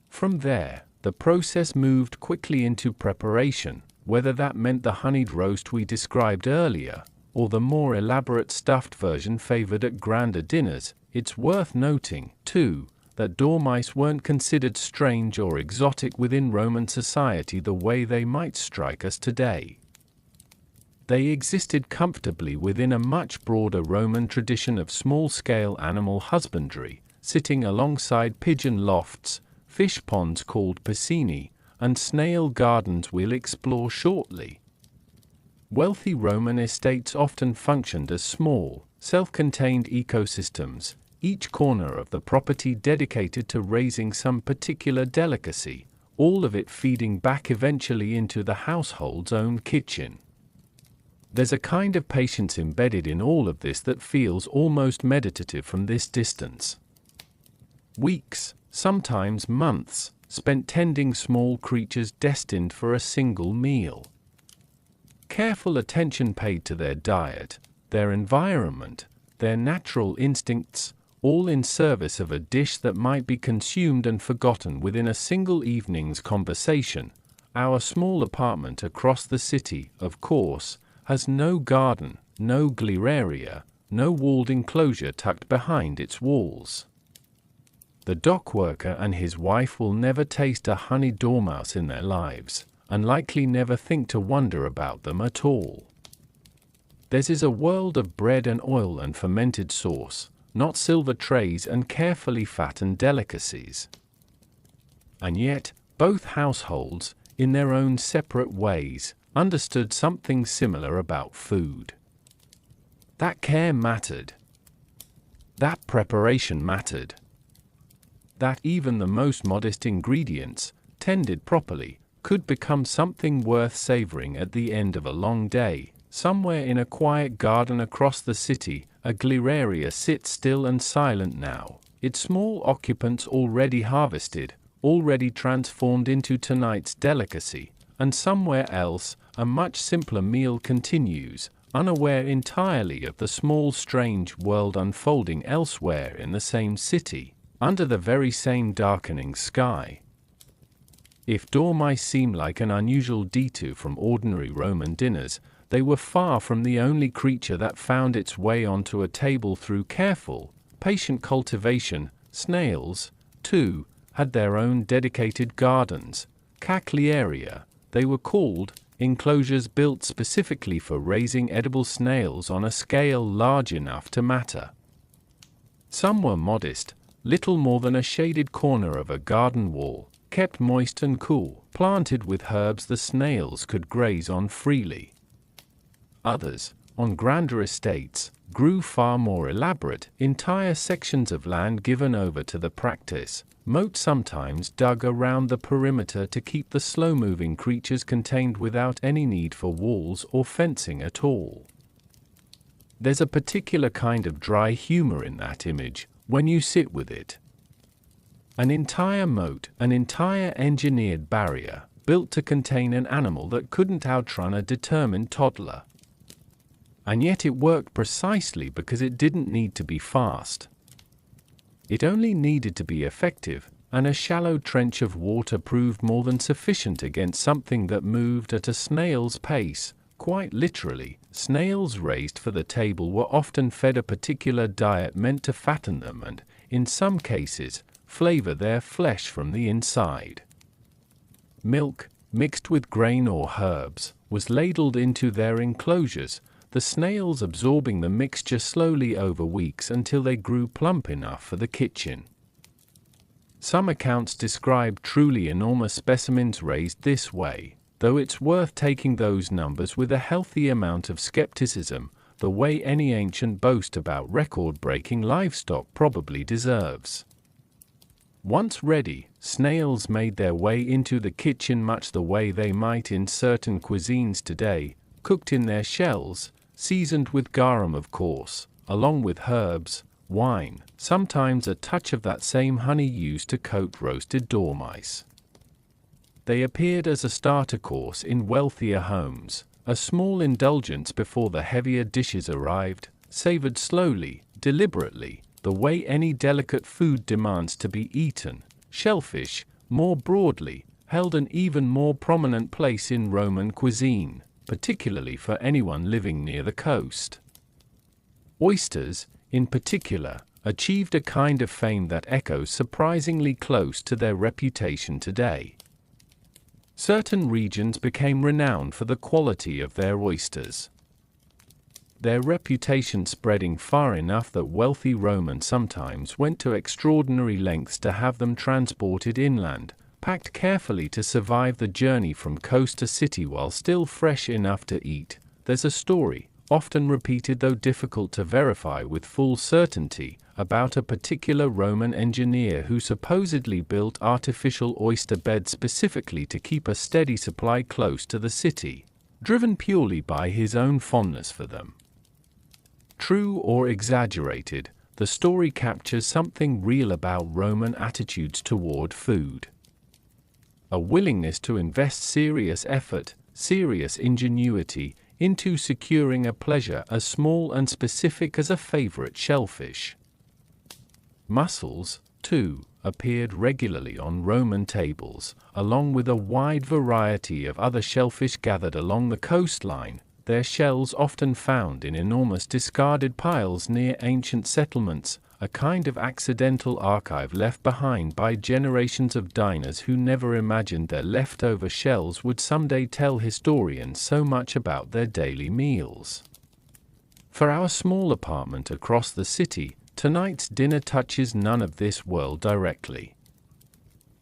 From there, the process moved quickly into preparation, whether that meant the honeyed roast we described earlier, or the more elaborate stuffed version favored at grander dinners. It's worth noting, too, that dormice weren't considered strange or exotic within Roman society the way they might strike us today. They existed comfortably within a much broader Roman tradition of small-scale animal husbandry, sitting alongside pigeon lofts, fish ponds called piscini, and snail gardens we'll explore shortly. Wealthy Roman estates often functioned as small, self-contained ecosystems, each corner of the property dedicated to raising some particular delicacy, all of it feeding back eventually into the household's own kitchen. There's a kind of patience embedded in all of this that feels almost meditative from this distance. Weeks, sometimes months, spent tending small creatures destined for a single meal. Careful attention paid to their diet, their environment, their natural instincts, all in service of a dish that might be consumed and forgotten within a single evening's conversation. Our small apartment across the city, of course, has no garden, no area, no walled enclosure tucked behind its walls. The dock worker and his wife will never taste a honey dormouse in their lives, and likely never think to wonder about them at all. Theirs is a world of bread and oil and fermented sauce, not silver trays and carefully fattened delicacies. And yet, both households, in their own separate ways, understood something similar about food. That care mattered. That preparation mattered. That even the most modest ingredients, tended properly, could become something worth savoring at the end of a long day. Somewhere in a quiet garden across the city, a area sits still and silent now, its small occupants already harvested, already transformed into tonight's delicacy, and somewhere else, a much simpler meal continues, unaware entirely of the small strange world unfolding elsewhere in the same city, under the very same darkening sky. If dormice seem like an unusual detour from ordinary Roman dinners, they were far from the only creature that found its way onto a table through careful, patient cultivation. Snails, too, had their own dedicated gardens, cacliaria, they were called, enclosures built specifically for raising edible snails on a scale large enough to matter. Some were modest, little more than a shaded corner of a garden wall, kept moist and cool, planted with herbs the snails could graze on freely. Others, on grander estates, grew far more elaborate, entire sections of land given over to the practice, moats sometimes dug around the perimeter to keep the slow-moving creatures contained without any need for walls or fencing at all. There's a particular kind of dry humor in that image, when you sit with it. An entire moat, an entire engineered barrier, built to contain an animal that couldn't outrun a determined toddler. And yet it worked precisely because it didn't need to be fast. It only needed to be effective, and a shallow trench of water proved more than sufficient against something that moved at a snail's pace. Quite literally, snails raised for the table were often fed a particular diet meant to fatten them and, in some cases, flavor their flesh from the inside. Milk, mixed with grain or herbs, was ladled into their enclosures, the snails absorbing the mixture slowly over weeks until they grew plump enough for the kitchen. Some accounts describe truly enormous specimens raised this way, though it's worth taking those numbers with a healthy amount of skepticism, the way any ancient boast about record-breaking livestock probably deserves. Once ready, snails made their way into the kitchen much the way they might in certain cuisines today, cooked in their shells, seasoned with garum of course, along with herbs, wine, sometimes a touch of that same honey used to coat roasted dormice. They appeared as a starter course in wealthier homes, a small indulgence before the heavier dishes arrived, savored slowly, deliberately, the way any delicate food demands to be eaten. Shellfish, more broadly, held an even more prominent place in Roman cuisine, particularly for anyone living near the coast. Oysters, in particular, achieved a kind of fame that echoes surprisingly close to their reputation today. Certain regions became renowned for the quality of their oysters. their reputation spreading far enough that wealthy Romans sometimes went to extraordinary lengths to have them transported inland, packed carefully to survive the journey from coast to city while still fresh enough to eat. There's a story, often repeated though difficult to verify with full certainty, about a particular Roman engineer who supposedly built artificial oyster beds specifically to keep a steady supply close to the city, driven purely by his own fondness for them. True or exaggerated, the story captures something real about Roman attitudes toward food. A willingness to invest serious effort, serious ingenuity, into securing a pleasure as small and specific as a favorite shellfish. Mussels, too, appeared regularly on Roman tables, along with a wide variety of other shellfish gathered along the coastline, their shells often found in enormous discarded piles near ancient settlements, a kind of accidental archive left behind by generations of diners who never imagined their leftover shells would someday tell historians so much about their daily meals. For our small apartment across the city, tonight's dinner touches none of this world directly.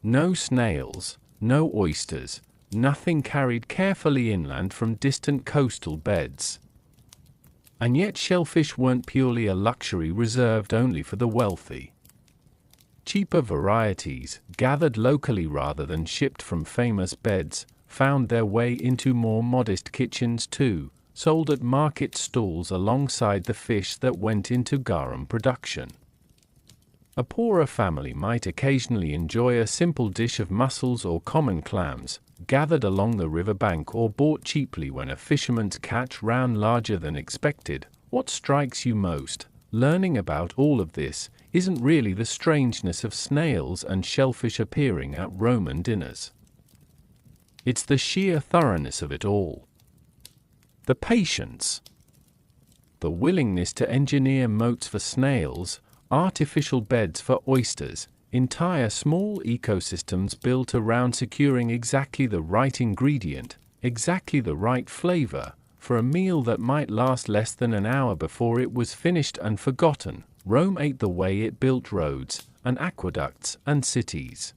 No snails, no oysters, nothing carried carefully inland from distant coastal beds. And yet shellfish weren't purely a luxury reserved only for the wealthy. Cheaper varieties, gathered locally rather than shipped from famous beds, found their way into more modest kitchens too, sold at market stalls alongside the fish that went into garum production. A poorer family might occasionally enjoy a simple dish of mussels or common clams, gathered along the riverbank or bought cheaply when a fisherman's catch ran larger than expected. What strikes you most, learning about all of this, isn't really the strangeness of snails and shellfish appearing at Roman dinners. It's the sheer thoroughness of it all. The patience. The willingness to engineer moats for snails, artificial beds for oysters, entire small ecosystems built around securing exactly the right ingredient, exactly the right flavor, for a meal that might last less than an hour before it was finished and forgotten. Rome ate the way it built roads, and aqueducts, and cities.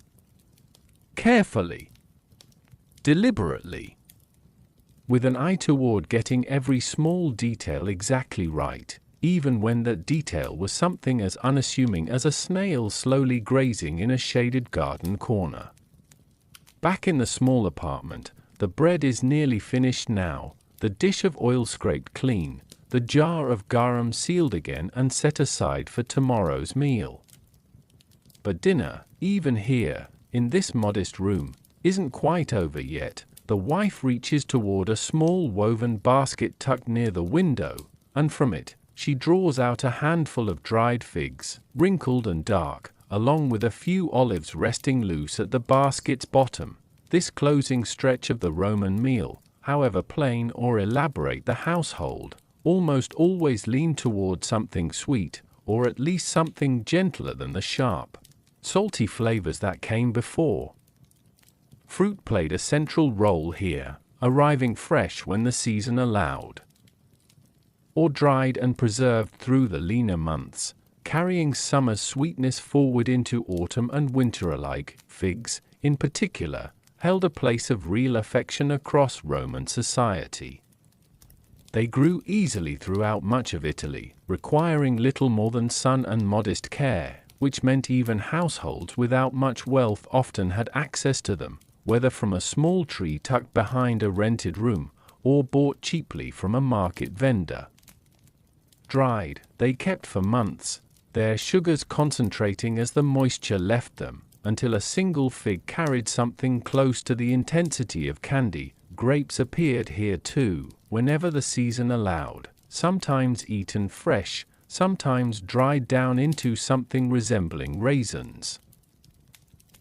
Carefully. Deliberately. With an eye toward getting every small detail exactly right, even when that detail was something as unassuming as a snail slowly grazing in a shaded garden corner. Back in the small apartment, the bread is nearly finished now, the dish of oil scraped clean, the jar of garum sealed again and set aside for tomorrow's meal. But dinner, even here, in this modest room, isn't quite over yet. The wife reaches toward a small woven basket tucked near the window, and from it, she draws out a handful of dried figs, wrinkled and dark, along with a few olives resting loose at the basket's bottom. This closing stretch of the Roman meal, however plain or elaborate the household, almost always leaned toward something sweet, or at least something gentler than the sharp, salty flavors that came before. Fruit played a central role here, arriving fresh when the season allowed, or dried and preserved through the leaner months, carrying summer's sweetness forward into autumn and winter alike. Figs, in particular, held a place of real affection across Roman society. They grew easily throughout much of Italy, requiring little more than sun and modest care, which meant even households without much wealth often had access to them, whether from a small tree tucked behind a rented room, or bought cheaply from a market vendor. Dried, they kept for months, their sugars concentrating as the moisture left them, until a single fig carried something close to the intensity of candy. Grapes appeared here too, whenever the season allowed, sometimes eaten fresh, sometimes dried down into something resembling raisins.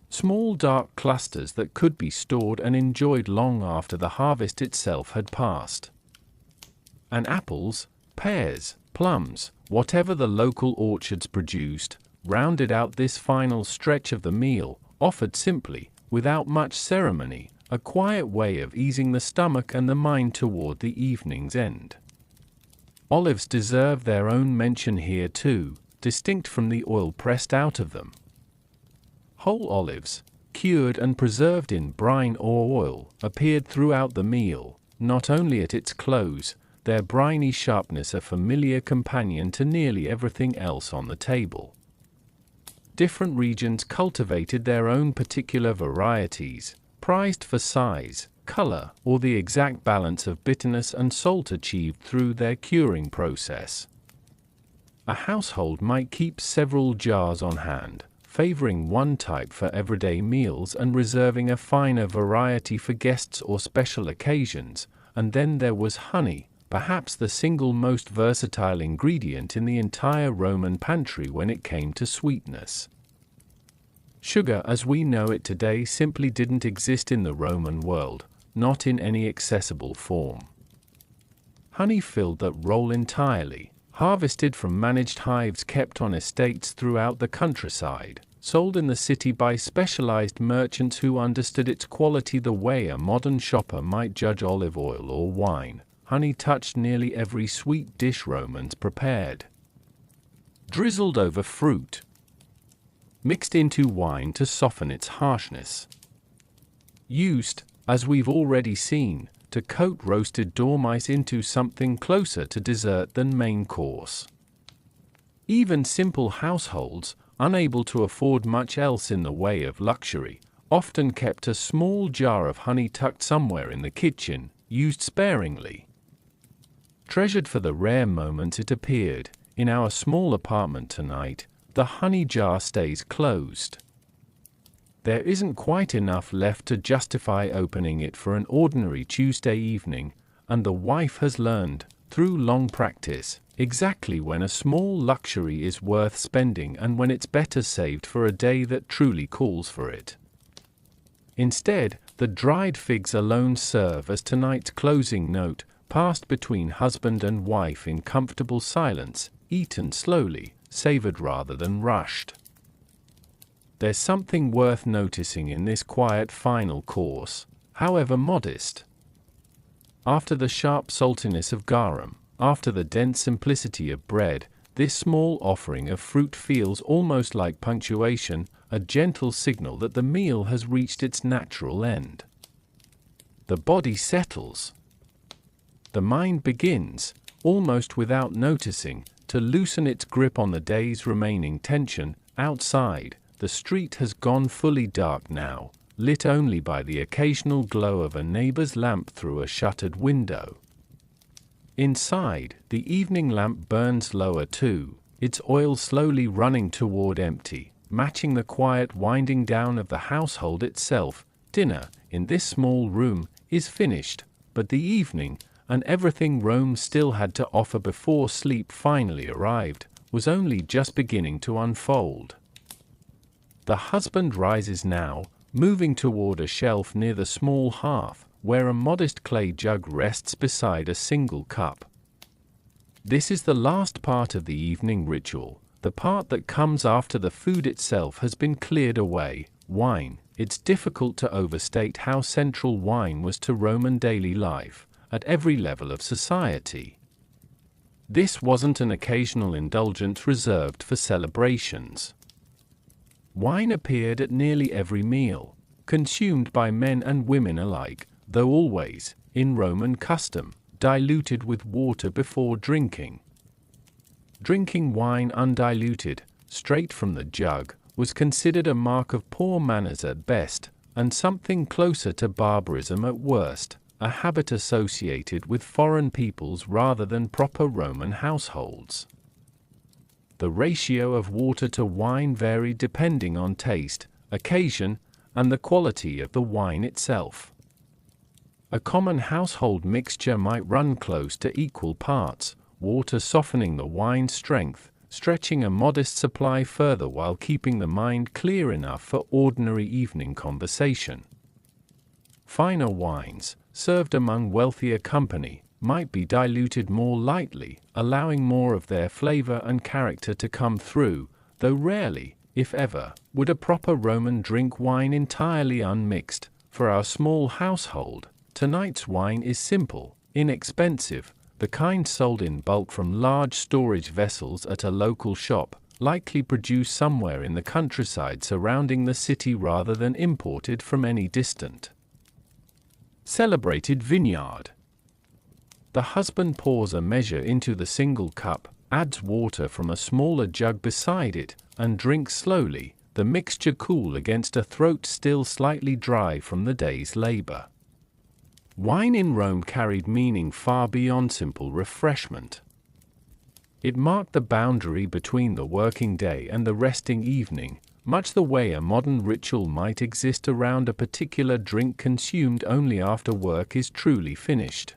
Small dark clusters that could be stored and enjoyed long after the harvest itself had passed. And apples, pears, plums, whatever the local orchards produced, rounded out this final stretch of the meal, offered simply, without much ceremony, a quiet way of easing the stomach and the mind toward the evening's end. Olives deserve their own mention here too, distinct from the oil pressed out of them. Whole olives, cured and preserved in brine or oil, appeared throughout the meal, not only at its close, their briny sharpness a familiar companion to nearly everything else on the table. Different regions cultivated their own particular varieties, prized for size, color, or the exact balance of bitterness and salt achieved through their curing process. A household might keep several jars on hand, favoring one type for everyday meals and reserving a finer variety for guests or special occasions, and then there was honey, perhaps the single most versatile ingredient in the entire Roman pantry when it came to sweetness. Sugar as we know it today simply didn't exist in the Roman world, not in any accessible form. Honey filled that role entirely, harvested from managed hives kept on estates throughout the countryside, sold in the city by specialized merchants who understood its quality the way a modern shopper might judge olive oil or wine. Honey touched nearly every sweet dish Romans prepared. Drizzled over fruit. Mixed into wine to soften its harshness. Used, as we've already seen, to coat roasted dormice into something closer to dessert than main course. Even simple households, unable to afford much else in the way of luxury, often kept a small jar of honey tucked somewhere in the kitchen, used sparingly. Treasured for the rare moments it appeared, in our small apartment tonight, the honey jar stays closed. There isn't quite enough left to justify opening it for an ordinary Tuesday evening, and the wife has learned, through long practice, exactly when a small luxury is worth spending and when it's better saved for a day that truly calls for it. Instead, the dried figs alone serve as tonight's closing note, passed between husband and wife in comfortable silence, eaten slowly, savored rather than rushed. There's something worth noticing in this quiet final course, however modest. After the sharp saltiness of garum, after the dense simplicity of bread, this small offering of fruit feels almost like punctuation, a gentle signal that the meal has reached its natural end. The body settles. The mind begins, almost without noticing, to loosen its grip on the day's remaining tension. Outside, the street has gone fully dark now, lit only by the occasional glow of a neighbor's lamp through a shuttered window. Inside, the evening lamp burns lower too, its oil slowly running toward empty, matching the quiet winding down of the household itself. Dinner, in this small room, is finished, but the evening, and everything Rome still had to offer before sleep finally arrived, was only just beginning to unfold. The husband rises now, moving toward a shelf near the small hearth, where a modest clay jug rests beside a single cup. This is the last part of the evening ritual, the part that comes after the food itself has been cleared away. Wine. It's difficult to overstate how central wine was to Roman daily life, at every level of society. This wasn't an occasional indulgence reserved for celebrations. Wine appeared at nearly every meal, consumed by men and women alike, though always, in Roman custom, diluted with water before drinking. Drinking wine undiluted, straight from the jug, was considered a mark of poor manners at best, and something closer to barbarism at worst, a habit associated with foreign peoples rather than proper Roman households. The ratio of water to wine varied depending on taste, occasion, and the quality of the wine itself. A common household mixture might run close to equal parts, water softening the wine's strength, stretching a modest supply further while keeping the mind clear enough for ordinary evening conversation. Finer wines, served among wealthier company, might be diluted more lightly, allowing more of their flavor and character to come through, though rarely, if ever, would a proper Roman drink wine entirely unmixed. For our small household, tonight's wine is simple, inexpensive, the kind sold in bulk from large storage vessels at a local shop, likely produced somewhere in the countryside surrounding the city rather than imported from any distant, celebrated vineyard. The husband pours a measure into the single cup, adds water from a smaller jug beside it, and drinks slowly, the mixture cool against a throat still slightly dry from the day's labor. Wine in Rome carried meaning far beyond simple refreshment. It marked the boundary between the working day and the resting evening, much the way a modern ritual might exist around a particular drink consumed only after work is truly finished.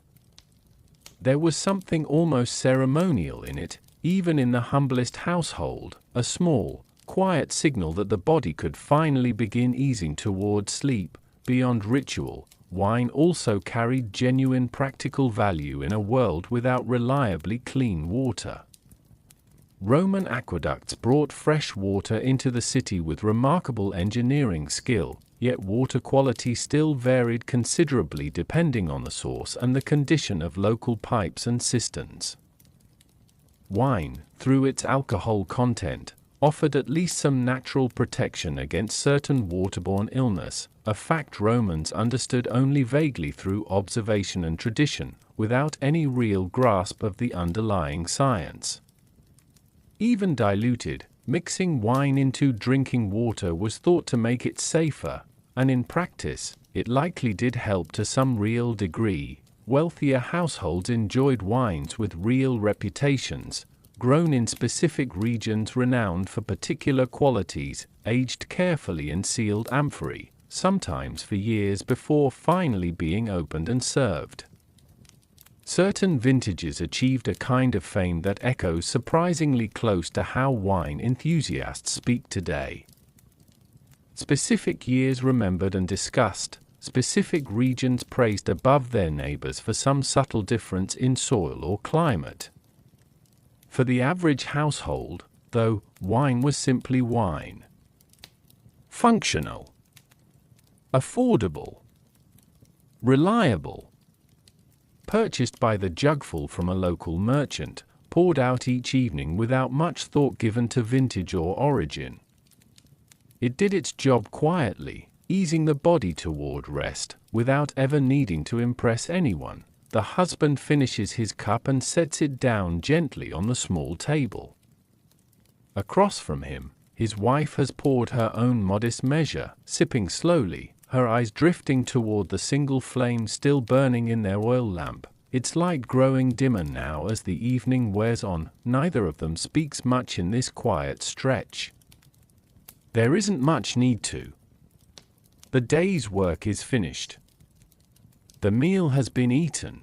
There was something almost ceremonial in it, even in the humblest household, a small, quiet signal that the body could finally begin easing toward sleep. Beyond ritual, wine also carried genuine practical value in a world without reliably clean water. Roman aqueducts brought fresh water into the city with remarkable engineering skill, yet water quality still varied considerably depending on the source and the condition of local pipes and cisterns. Wine, through its alcohol content, offered at least some natural protection against certain waterborne illness, a fact Romans understood only vaguely through observation and tradition, without any real grasp of the underlying science. Even diluted, mixing wine into drinking water was thought to make it safer, and in practice, it likely did help to some real degree. Wealthier households enjoyed wines with real reputations, grown in specific regions renowned for particular qualities, aged carefully in sealed amphorae, sometimes for years before finally being opened and served. Certain vintages achieved a kind of fame that echoes surprisingly close to how wine enthusiasts speak today. Specific years remembered and discussed, specific regions praised above their neighbors for some subtle difference in soil or climate. For the average household, though, wine was simply wine. Functional, affordable, reliable. Purchased by the jugful from a local merchant, poured out each evening without much thought given to vintage or origin. It did its job quietly, easing the body toward rest, without ever needing to impress anyone. The husband finishes his cup and sets it down gently on the small table. Across from him, his wife has poured her own modest measure, sipping slowly, her eyes drifting toward the single flame still burning in their oil lamp, its light growing dimmer now as the evening wears on. Neither of them speaks much in this quiet stretch. There isn't much need to. The day's work is finished. The meal has been eaten.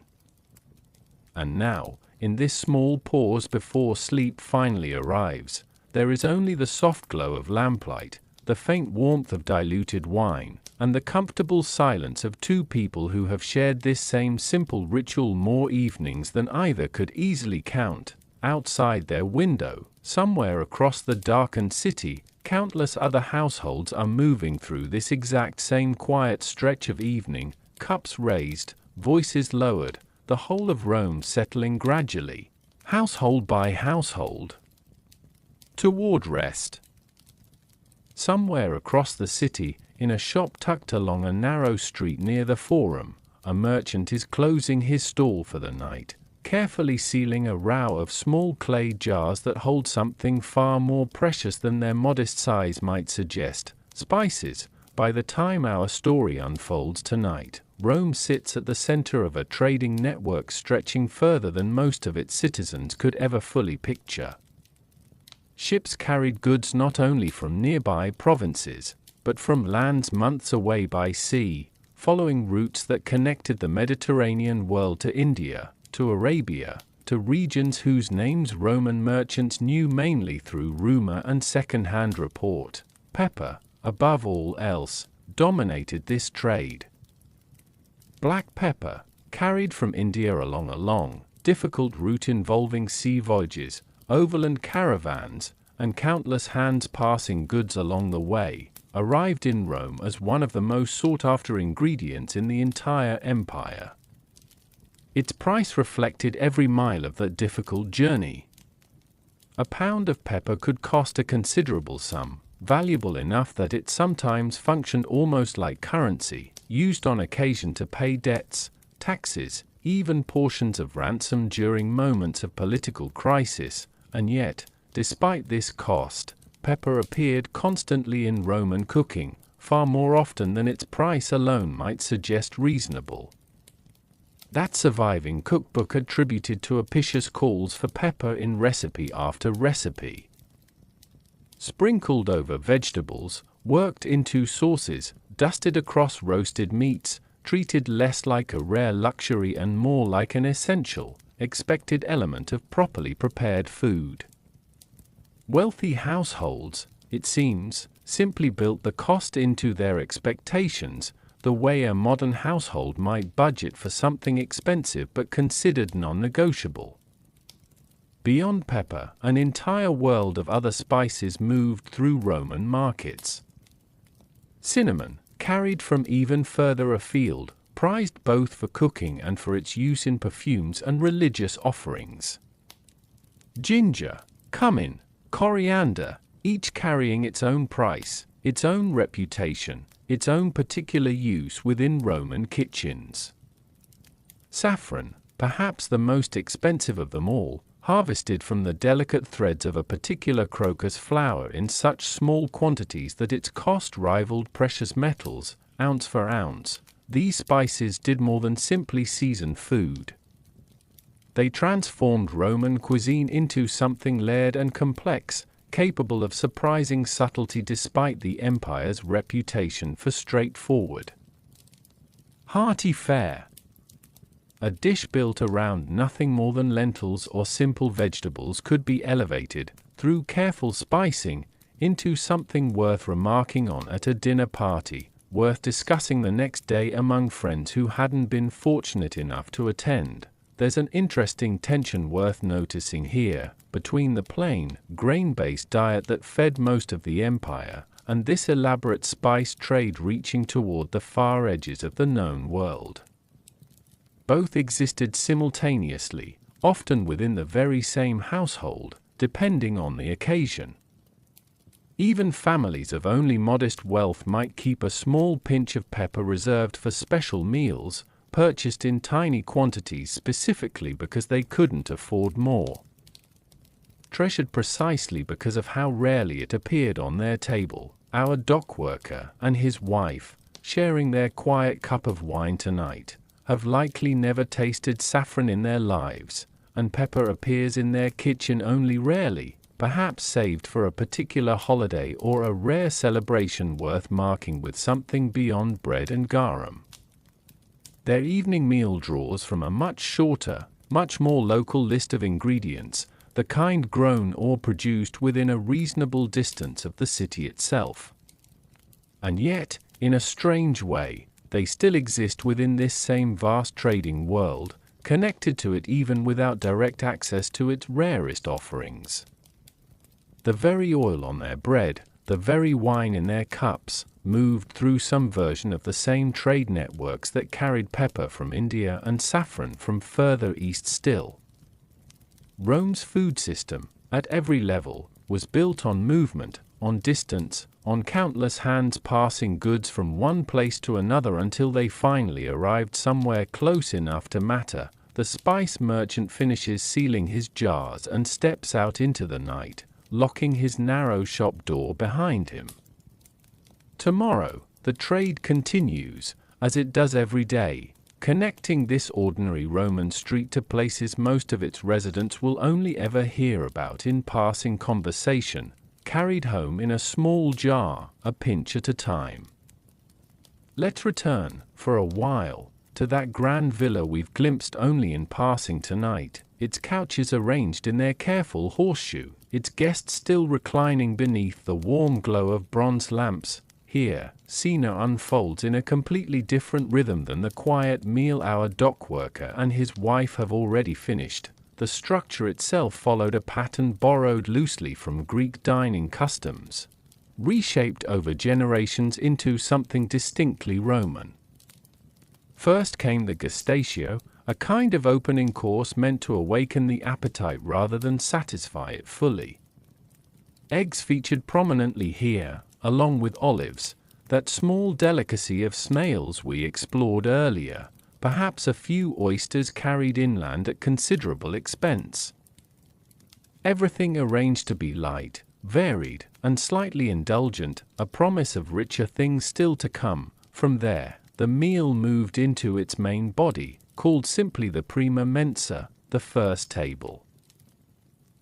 And now, in this small pause before sleep finally arrives, there is only the soft glow of lamplight, the faint warmth of diluted wine, and the comfortable silence of two people who have shared this same simple ritual more evenings than either could easily count. Outside their window, somewhere across the darkened city, countless other households are moving through this exact same quiet stretch of evening, cups raised, voices lowered, the whole of Rome settling gradually, household by household, toward rest. Somewhere across the city, in a shop tucked along a narrow street near the Forum, a merchant is closing his stall for the night, carefully sealing a row of small clay jars that hold something far more precious than their modest size might suggest, spices. By the time our story unfolds tonight, Rome sits at the center of a trading network stretching further than most of its citizens could ever fully picture. Ships carried goods not only from nearby provinces, but from lands months away by sea, following routes that connected the Mediterranean world to India, to Arabia, to regions whose names Roman merchants knew mainly through rumor and second-hand report. Pepper, above all else, dominated this trade. Black pepper, carried from India along a long, difficult route involving sea voyages, overland caravans, and countless hands passing goods along the way, arrived in Rome as one of the most sought-after ingredients in the entire empire. Its price reflected every mile of that difficult journey. A pound of pepper could cost a considerable sum, valuable enough that it sometimes functioned almost like currency, used on occasion to pay debts, taxes, even portions of ransom during moments of political crisis, and yet, despite this cost, pepper appeared constantly in Roman cooking, far more often than its price alone might suggest reasonable. That surviving cookbook attributed to Apicius calls for pepper in recipe after recipe. Sprinkled over vegetables, worked into sauces, dusted across roasted meats, treated less like a rare luxury and more like an essential, expected element of properly prepared food. Wealthy households, it seems, simply built the cost into their expectations, the way a modern household might budget for something expensive but considered non-negotiable. Beyond pepper, an entire world of other spices moved through Roman markets. Cinnamon, carried from even further afield, prized both for cooking and for its use in perfumes and religious offerings. Ginger, cumin, coriander, each carrying its own price, its own reputation, its own particular use within Roman kitchens. Saffron, perhaps the most expensive of them all, harvested from the delicate threads of a particular crocus flower in such small quantities that its cost rivaled precious metals, ounce for ounce. These spices did more than simply season food. They transformed Roman cuisine into something layered and complex, capable of surprising subtlety despite the empire's reputation for straightforward. Hearty fare. A dish built around nothing more than lentils or simple vegetables could be elevated, through careful spicing, into something worth remarking on at a dinner party, worth discussing the next day among friends who hadn't been fortunate enough to attend. There's an interesting tension worth noticing here, between the plain, grain-based diet that fed most of the empire, and this elaborate spice trade reaching toward the far edges of the known world. Both existed simultaneously, often within the very same household, depending on the occasion. Even families of only modest wealth might keep a small pinch of pepper reserved for special meals, purchased in tiny quantities specifically because they couldn't afford more. Treasured precisely because of how rarely it appeared on their table, our dock worker and his wife, sharing their quiet cup of wine tonight, have likely never tasted saffron in their lives, and pepper appears in their kitchen only rarely, perhaps saved for a particular holiday or a rare celebration worth marking with something beyond bread and garum. Their evening meal draws from a much shorter, much more local list of ingredients, the kind grown or produced within a reasonable distance of the city itself. And yet, in a strange way, they still exist within this same vast trading world, connected to it even without direct access to its rarest offerings. The very oil on their bread, the very wine in their cups, moved through some version of the same trade networks that carried pepper from India and saffron from further east still. Rome's food system, at every level, was built on movement, on distance, on countless hands passing goods from one place to another until they finally arrived somewhere close enough to matter. The spice merchant finishes sealing his jars and steps out into the night, locking his narrow shop door behind him. Tomorrow, the trade continues, as it does every day, connecting this ordinary Roman street to places most of its residents will only ever hear about in passing conversation, carried home in a small jar, a pinch at a time. Let's return, for a while, to that grand villa we've glimpsed only in passing tonight, its couches arranged in their careful horseshoe, its guests still reclining beneath the warm glow of bronze lamps. Here, cena unfolds in a completely different rhythm than the quiet meal our dock worker and his wife have already finished. The structure itself followed a pattern borrowed loosely from Greek dining customs, reshaped over generations into something distinctly Roman. First came the gestatio, a kind of opening course meant to awaken the appetite rather than satisfy it fully. Eggs featured prominently here, along with olives, that small delicacy of snails we explored earlier, perhaps a few oysters carried inland at considerable expense. Everything arranged to be light, varied, and slightly indulgent, a promise of richer things still to come. From there, the meal moved into its main body, called simply the prima mensa, the first table.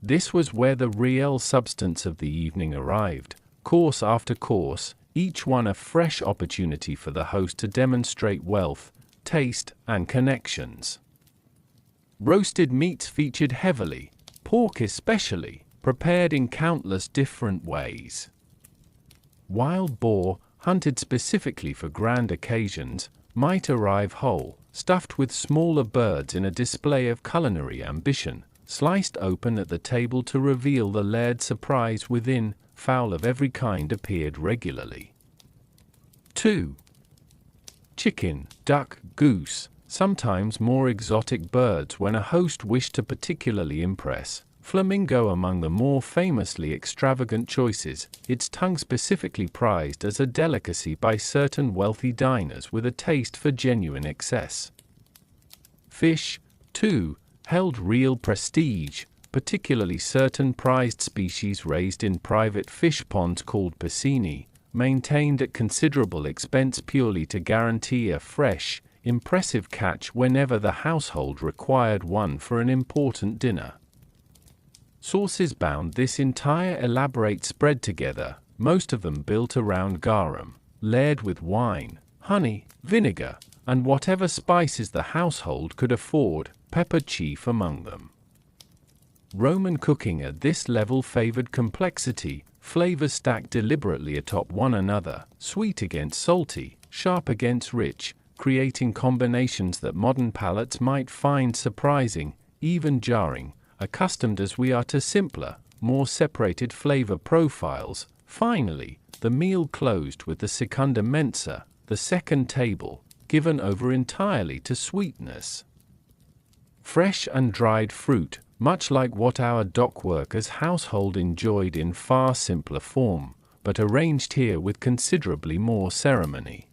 This was where the real substance of the evening arrived, course after course, each one a fresh opportunity for the host to demonstrate wealth, taste, and connections. Roasted meats featured heavily, pork especially, prepared in countless different ways. Wild boar, hunted specifically for grand occasions, might arrive whole, stuffed with smaller birds in a display of culinary ambition, sliced open at the table to reveal the layered surprise within. Fowl of every kind appeared regularly. 2. Chicken, duck, goose, sometimes more exotic birds when a host wished to particularly impress. Flamingo among the more famously extravagant choices, its tongue specifically prized as a delicacy by certain wealthy diners with a taste for genuine excess. Fish, too, held real prestige, particularly certain prized species raised in private fish ponds called piscini, maintained at considerable expense purely to guarantee a fresh, impressive catch whenever the household required one for an important dinner. Sauces bound this entire elaborate spread together, most of them built around garum, layered with wine, honey, vinegar, and whatever spices the household could afford, pepper chief among them. Roman cooking at this level favored complexity, flavors stacked deliberately atop one another, sweet against salty, sharp against rich, creating combinations that modern palates might find surprising, even jarring, accustomed as we are to simpler, more separated flavor profiles. Finally, the meal closed with the secunda mensa, the second table, given over entirely to sweetness. Fresh and dried fruit, much like what our dock workers' household enjoyed in far simpler form, but arranged here with considerably more ceremony.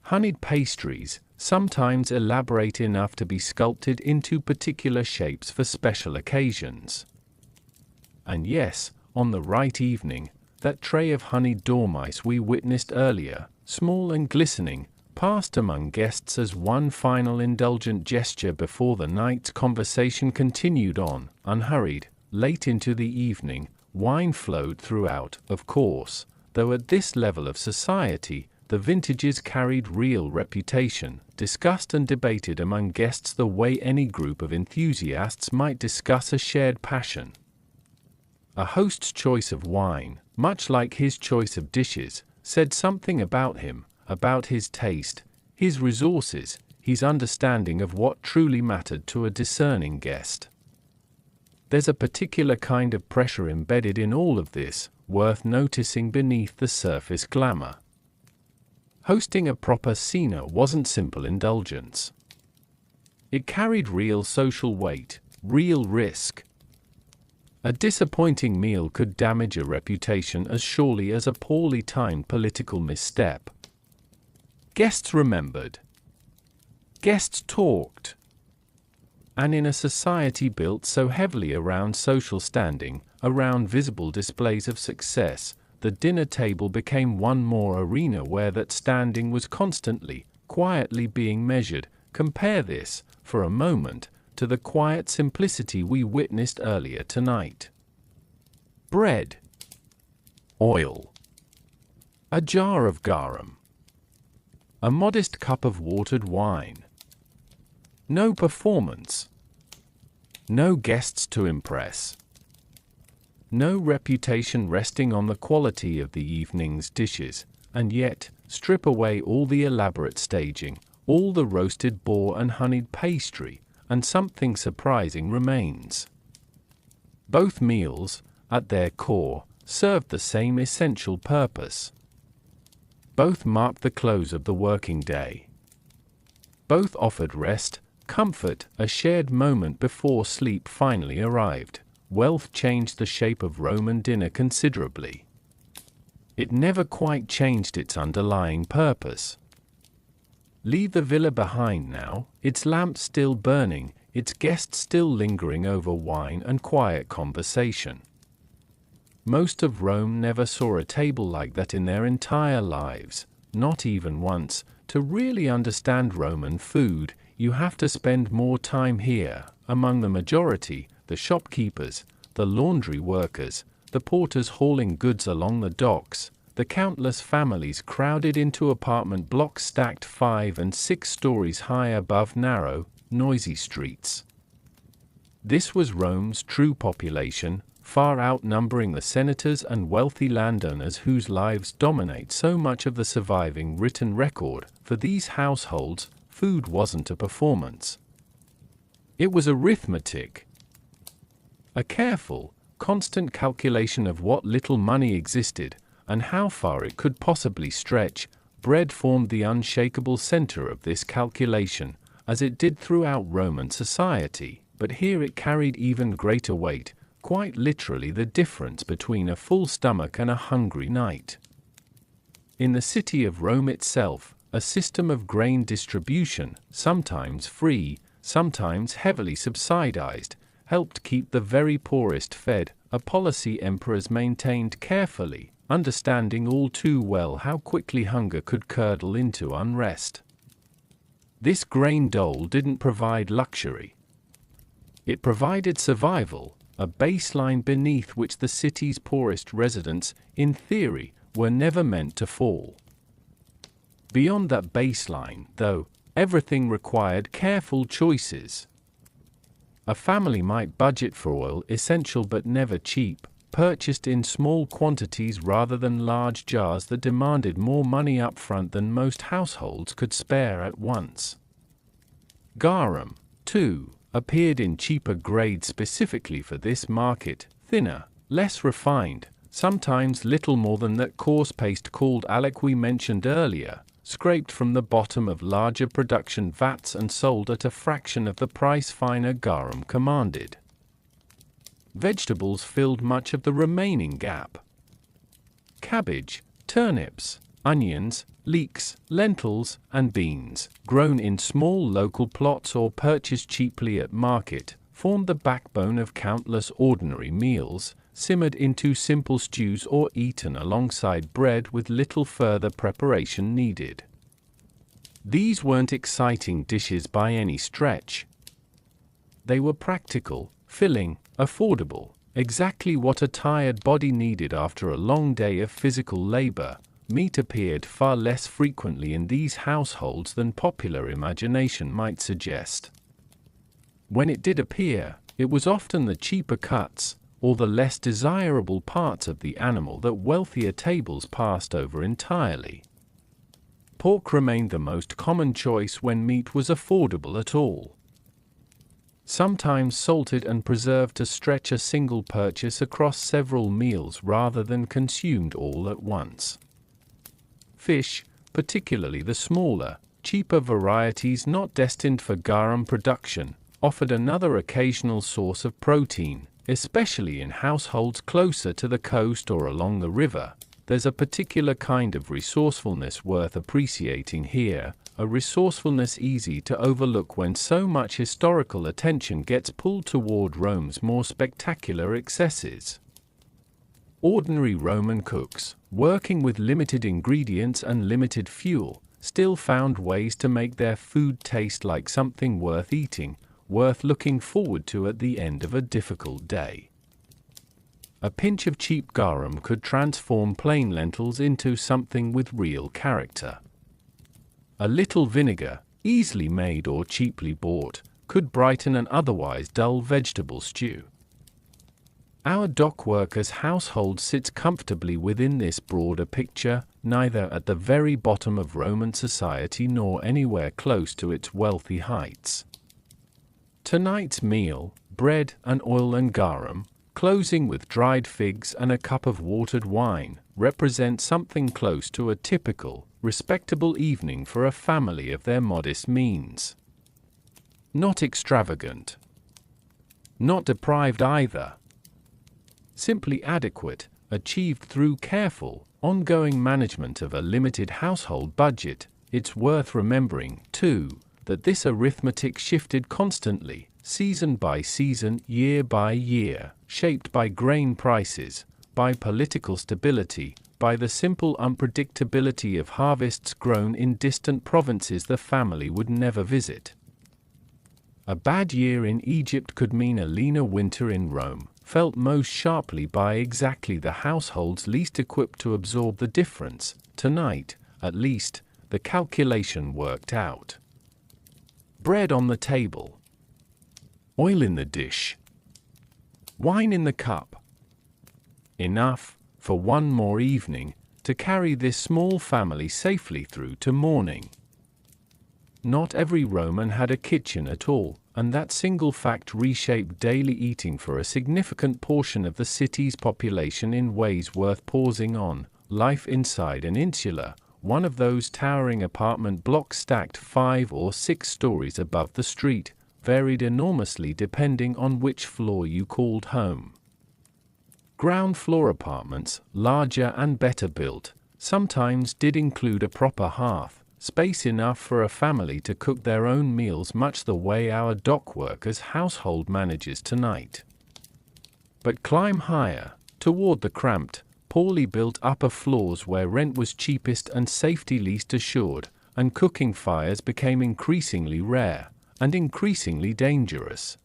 Honeyed pastries, sometimes elaborate enough to be sculpted into particular shapes for special occasions. And yes, on the right evening, that tray of honeyed dormice we witnessed earlier, small and glistening, passed among guests as one final indulgent gesture before the night's conversation continued on, unhurried. Late into the evening, wine flowed throughout, of course, though at this level of society, the vintages carried real reputation, discussed and debated among guests the way any group of enthusiasts might discuss a shared passion. A host's choice of wine, much like his choice of dishes, said something about him, about his taste, his resources, his understanding of what truly mattered to a discerning guest. There's a particular kind of pressure embedded in all of this, worth noticing beneath the surface glamour. Hosting a proper cena wasn't simple indulgence. It carried real social weight, real risk. A disappointing meal could damage a reputation as surely as a poorly timed political misstep. Guests remembered. Guests talked. And in a society built so heavily around social standing, around visible displays of success, the dinner table became one more arena where that standing was constantly, quietly being measured. Compare this, for a moment, to the quiet simplicity we witnessed earlier tonight. Bread. Oil. A jar of garum. A modest cup of watered wine. No performance. No guests to impress. No reputation resting on the quality of the evening's dishes, and yet, strip away all the elaborate staging, all the roasted boar and honeyed pastry, and something surprising remains. Both meals, at their core, served the same essential purpose. Both marked the close of the working day. Both offered rest, Comfort, a shared moment before sleep finally arrived. Wealth changed the shape of Roman dinner considerably. It never quite changed its underlying purpose. Leave the villa behind now, its lamps still burning, its guests still lingering over wine and quiet conversation. Most of Rome never saw a table like that in their entire lives, not even once. To really understand Roman food, you have to spend more time here, among the majority, the shopkeepers, the laundry workers, the porters hauling goods along the docks, the countless families crowded into apartment blocks stacked 5 and 6 stories high above narrow, noisy streets. This was Rome's true population, far outnumbering the senators and wealthy landowners whose lives dominate so much of the surviving written record. For these households, food wasn't a performance. It was arithmetic. A careful, constant calculation of what little money existed, and how far it could possibly stretch. Bread formed the unshakable center of this calculation, as it did throughout Roman society, but here it carried even greater weight, quite literally the difference between a full stomach and a hungry night. In the city of Rome itself, a system of grain distribution, sometimes free, sometimes heavily subsidized, helped keep the very poorest fed, a policy emperors maintained carefully, understanding all too well how quickly hunger could curdle into unrest. This grain dole didn't provide luxury. It provided survival, a baseline beneath which the city's poorest residents, in theory, were never meant to fall. Beyond that baseline, though, everything required careful choices. A family might budget for oil, essential but never cheap, purchased in small quantities rather than large jars that demanded more money up front than most households could spare at once. Garum, too, appeared in cheaper grades specifically for this market, thinner, less refined, sometimes little more than that coarse paste called alec we mentioned earlier, scraped from the bottom of larger production vats and sold at a fraction of the price finer garum commanded. Vegetables filled much of the remaining gap. Cabbage, turnips, onions, leeks, lentils, and beans, grown in small local plots or purchased cheaply at market, formed the backbone of countless ordinary meals, simmered into simple stews or eaten alongside bread with little further preparation needed. These weren't exciting dishes by any stretch. They were practical, filling, affordable, exactly what a tired body needed after a long day of physical labor. Meat appeared far less frequently in these households than popular imagination might suggest. When it did appear, it was often the cheaper cuts, or the less desirable parts of the animal that wealthier tables passed over entirely. Pork remained the most common choice when meat was affordable at all. Sometimes salted and preserved to stretch a single purchase across several meals rather than consumed all at once. Fish, particularly the smaller, cheaper varieties not destined for garum production, offered another occasional source of protein, especially in households closer to the coast or along the river. There's a particular kind of resourcefulness worth appreciating here, a resourcefulness easy to overlook when so much historical attention gets pulled toward Rome's more spectacular excesses. Ordinary Roman cooks, working with limited ingredients and limited fuel, still found ways to make their food taste like something worth eating, worth looking forward to at the end of a difficult day. A pinch of cheap garum could transform plain lentils into something with real character. A little vinegar, easily made or cheaply bought, could brighten an otherwise dull vegetable stew. Our dock worker's household sits comfortably within this broader picture, neither at the very bottom of Roman society nor anywhere close to its wealthy heights. Tonight's meal, bread and oil and garum, closing with dried figs and a cup of watered wine, represents something close to a typical, respectable evening for a family of their modest means. Not extravagant. Not deprived either. Simply adequate, achieved through careful, ongoing management of a limited household budget. It's worth remembering, too, that this arithmetic shifted constantly, season by season, year by year, shaped by grain prices, by political stability, by the simple unpredictability of harvests grown in distant provinces the family would never visit. A bad year in Egypt could mean a leaner winter in Rome, felt most sharply by exactly the households least equipped to absorb the difference. Tonight, at least, the calculation worked out. Bread on the table. Oil in the dish. Wine in the cup. Enough, for one more evening, to carry this small family safely through to morning. Not every Roman had a kitchen at all, and that single fact reshaped daily eating for a significant portion of the city's population in ways worth pausing on. Life inside an insula, one of those towering apartment blocks stacked 5 or 6 stories above the street, varied enormously depending on which floor you called home. Ground floor apartments, larger and better built, sometimes did include a proper hearth, space enough for a family to cook their own meals much the way our dock workers' household manages tonight. But climb higher, toward the cramped, poorly built upper floors where rent was cheapest and safety least assured, and cooking fires became increasingly rare, and increasingly dangerous.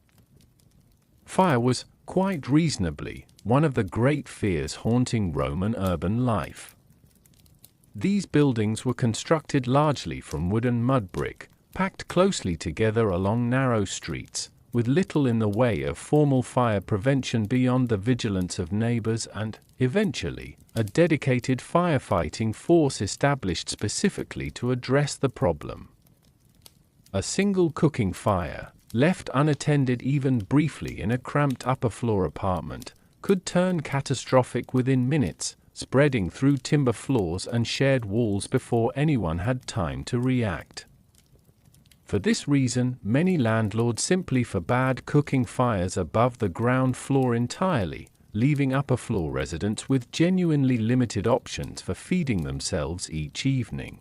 Fire was, quite reasonably, one of the great fears haunting Roman urban life. These buildings were constructed largely from wood and mud brick, packed closely together along narrow streets, with little in the way of formal fire prevention beyond the vigilance of neighbors and, eventually, a dedicated firefighting force established specifically to address the problem. A single cooking fire, left unattended even briefly in a cramped upper-floor apartment, could turn catastrophic within minutes, spreading through timber floors and shared walls before anyone had time to react. For this reason, many landlords simply forbade cooking fires above the ground floor entirely, leaving upper-floor residents with genuinely limited options for feeding themselves each evening.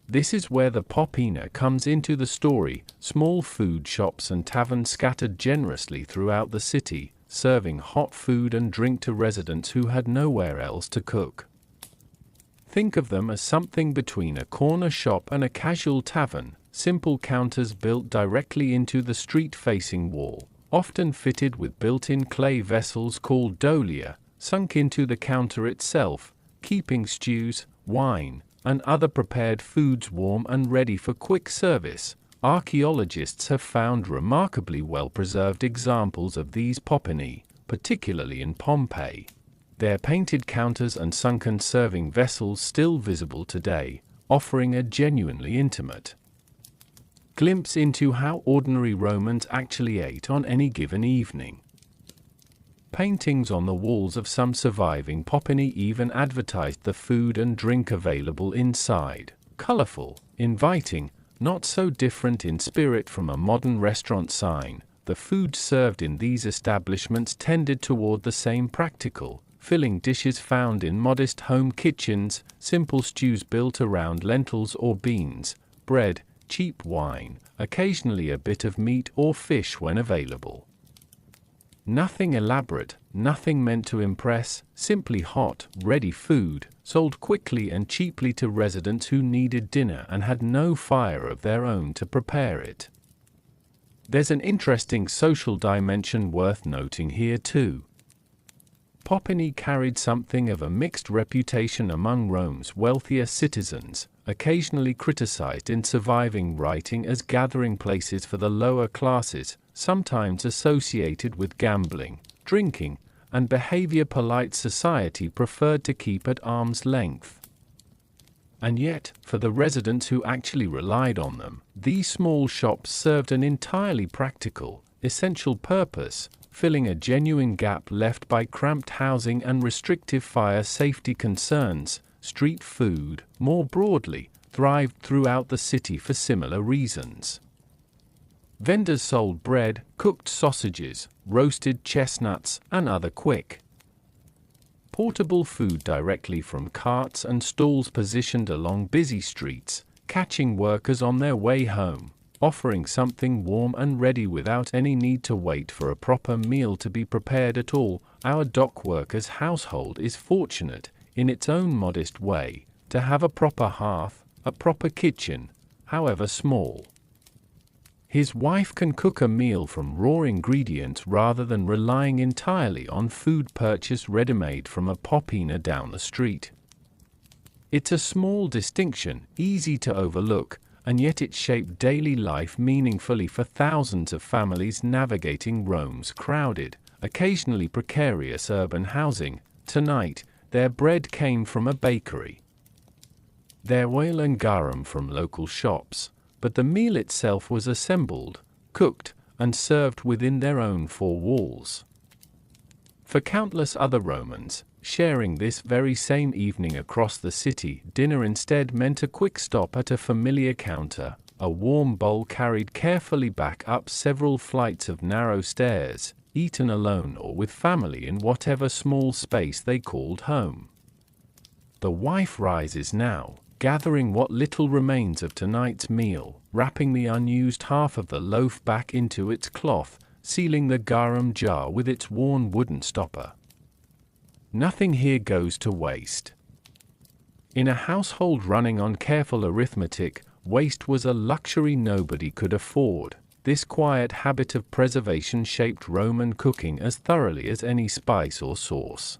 This is where the popina comes into the story, small food shops and taverns scattered generously throughout the city, serving hot food and drink to residents who had nowhere else to cook. Think of them as something between a corner shop and a casual tavern, simple counters built directly into the street-facing wall, often fitted with built-in clay vessels called dolia, sunk into the counter itself, keeping stews, wine, and other prepared foods warm and ready for quick service. Archaeologists have found remarkably well-preserved examples of these popini, particularly in Pompeii. Their painted counters and sunken serving vessels still visible today, offering a genuinely intimate glimpse into how ordinary Romans actually ate on any given evening. Paintings on the walls of some surviving popini even advertised the food and drink available inside, colorful, inviting, not so different in spirit from a modern restaurant sign. The food served in these establishments tended toward the same practical, filling dishes found in modest home kitchens, simple stews built around lentils or beans, bread, cheap wine, occasionally a bit of meat or fish when available. Nothing elaborate, nothing meant to impress, simply hot, ready food, sold quickly and cheaply to residents who needed dinner and had no fire of their own to prepare it. There's an interesting social dimension worth noting here too. Popini carried something of a mixed reputation among Rome's wealthier citizens, occasionally criticized in surviving writing as gathering places for the lower classes, sometimes associated with gambling, drinking, and behavior polite society preferred to keep at arm's length. And yet, for the residents who actually relied on them, these small shops served an entirely practical, essential purpose, filling a genuine gap left by cramped housing and restrictive fire safety concerns. Street food, more broadly, thrived throughout the city for similar reasons. Vendors sold bread, cooked sausages, roasted chestnuts, and other quick, portable food directly from carts and stalls positioned along busy streets, catching workers on their way home, offering something warm and ready without any need to wait for a proper meal to be prepared at all. Our dock worker's household is fortunate, in its own modest way, to have a proper hearth, a proper kitchen, however small. His wife can cook a meal from raw ingredients rather than relying entirely on food purchased ready-made from a popina down the street. It's a small distinction, easy to overlook, and yet it shaped daily life meaningfully for thousands of families navigating Rome's crowded, occasionally precarious urban housing. Tonight, their bread came from a bakery, their oil and garum from local shops, but the meal itself was assembled, cooked, and served within their own four walls. For countless other Romans, sharing this very same evening across the city, dinner instead meant a quick stop at a familiar counter, a warm bowl carried carefully back up several flights of narrow stairs, eaten alone or with family in whatever small space they called home. The wife rises now, gathering what little remains of tonight's meal, wrapping the unused half of the loaf back into its cloth, sealing the garum jar with its worn wooden stopper. Nothing here goes to waste. In a household running on careful arithmetic, waste was a luxury nobody could afford. This quiet habit of preservation shaped Roman cooking as thoroughly as any spice or sauce.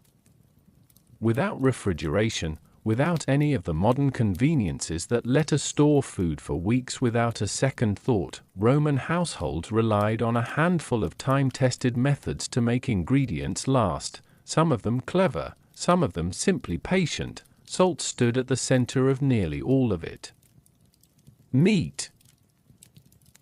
Without refrigeration, without any of the modern conveniences that let us store food for weeks without a second thought, Roman households relied on a handful of time-tested methods to make ingredients last, some of them clever, some of them simply patient. Salt stood at the center of nearly all of it. Meat.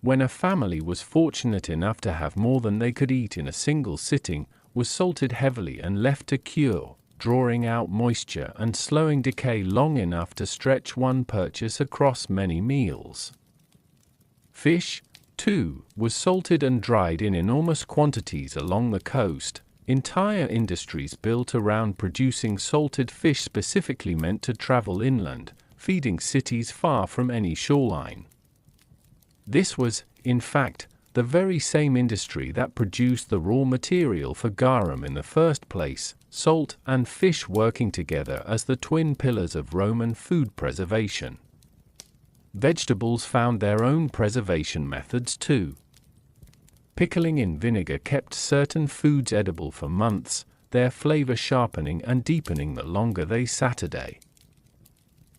When a family was fortunate enough to have more than they could eat in a single sitting, was salted heavily and left to cure, drawing out moisture and slowing decay long enough to stretch one purchase across many meals. Fish, too, was salted and dried in enormous quantities along the coast. Entire industries built around producing salted fish specifically meant to travel inland, feeding cities far from any shoreline. This was, in fact, the very same industry that produced the raw material for garum in the first place, salt and fish working together as the twin pillars of Roman food preservation. Vegetables found their own preservation methods too. Pickling in vinegar kept certain foods edible for months, their flavor sharpening and deepening the longer they sat a day.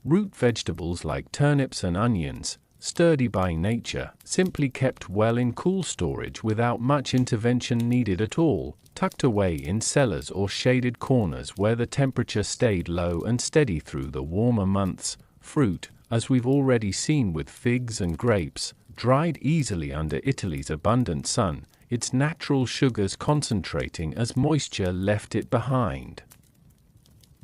Root vegetables like turnips and onions, sturdy by nature, simply kept well in cool storage without much intervention needed at all, tucked away in cellars or shaded corners where the temperature stayed low and steady through the warmer months. Fruit, as we've already seen with figs and grapes, dried easily under Italy's abundant sun, its natural sugars concentrating as moisture left it behind.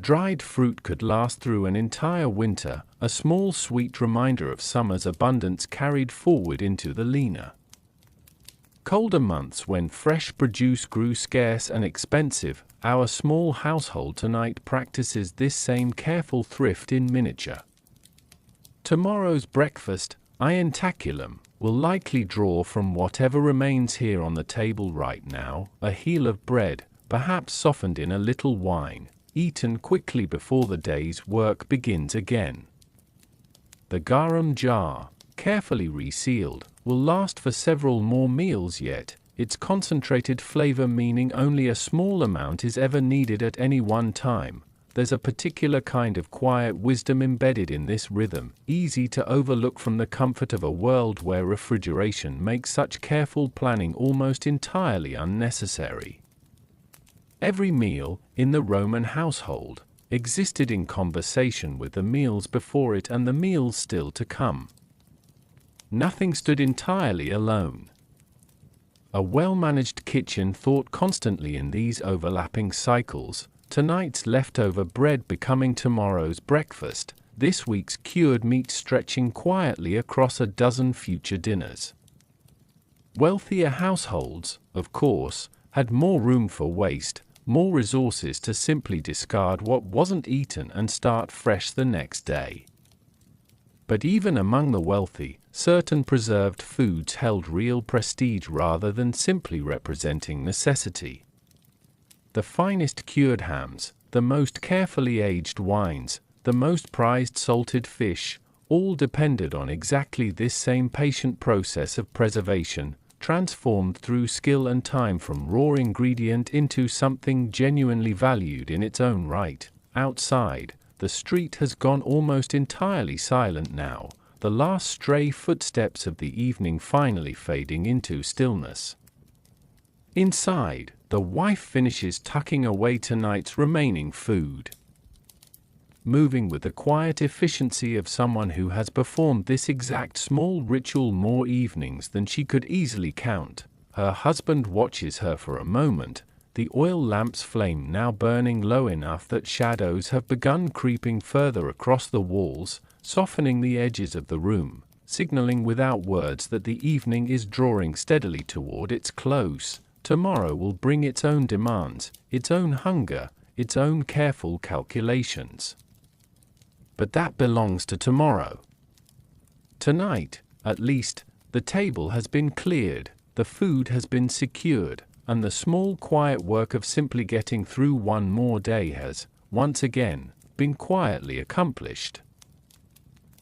Dried fruit could last through an entire winter, a small sweet reminder of summer's abundance carried forward into the leaner, colder months when fresh produce grew scarce and expensive. Our small household tonight practices this same careful thrift in miniature. Tomorrow's breakfast, ientaculum, will likely draw from whatever remains here on the table right now, a heel of bread, perhaps softened in a little wine, eaten quickly before the day's work begins again. The garum jar, carefully resealed, will last for several more meals yet, its concentrated flavor meaning only a small amount is ever needed at any one time. There's a particular kind of quiet wisdom embedded in this rhythm, easy to overlook from the comfort of a world where refrigeration makes such careful planning almost entirely unnecessary. Every meal, in the Roman household, existed in conversation with the meals before it and the meals still to come. Nothing stood entirely alone. A well-managed kitchen thought constantly in these overlapping cycles, tonight's leftover bread becoming tomorrow's breakfast, this week's cured meat stretching quietly across a dozen future dinners. Wealthier households, of course, had more room for waste, more resources to simply discard what wasn't eaten and start fresh the next day. But even among the wealthy, certain preserved foods held real prestige rather than simply representing necessity. The finest cured hams, the most carefully aged wines, the most prized salted fish, all depended on exactly this same patient process of preservation, transformed through skill and time from raw ingredient into something genuinely valued in its own right. Outside, the street has gone almost entirely silent now, the last stray footsteps of the evening finally fading into stillness. Inside, the wife finishes tucking away tonight's remaining food. Moving with the quiet efficiency of someone who has performed this exact small ritual more evenings than she could easily count, her husband watches her for a moment, the oil lamp's flame now burning low enough that shadows have begun creeping further across the walls, softening the edges of the room, signaling without words that the evening is drawing steadily toward its close. Tomorrow will bring its own demands, its own hunger, its own careful calculations. But that belongs to tomorrow. Tonight, at least, the table has been cleared, the food has been secured, and the small quiet work of simply getting through one more day has, once again, been quietly accomplished.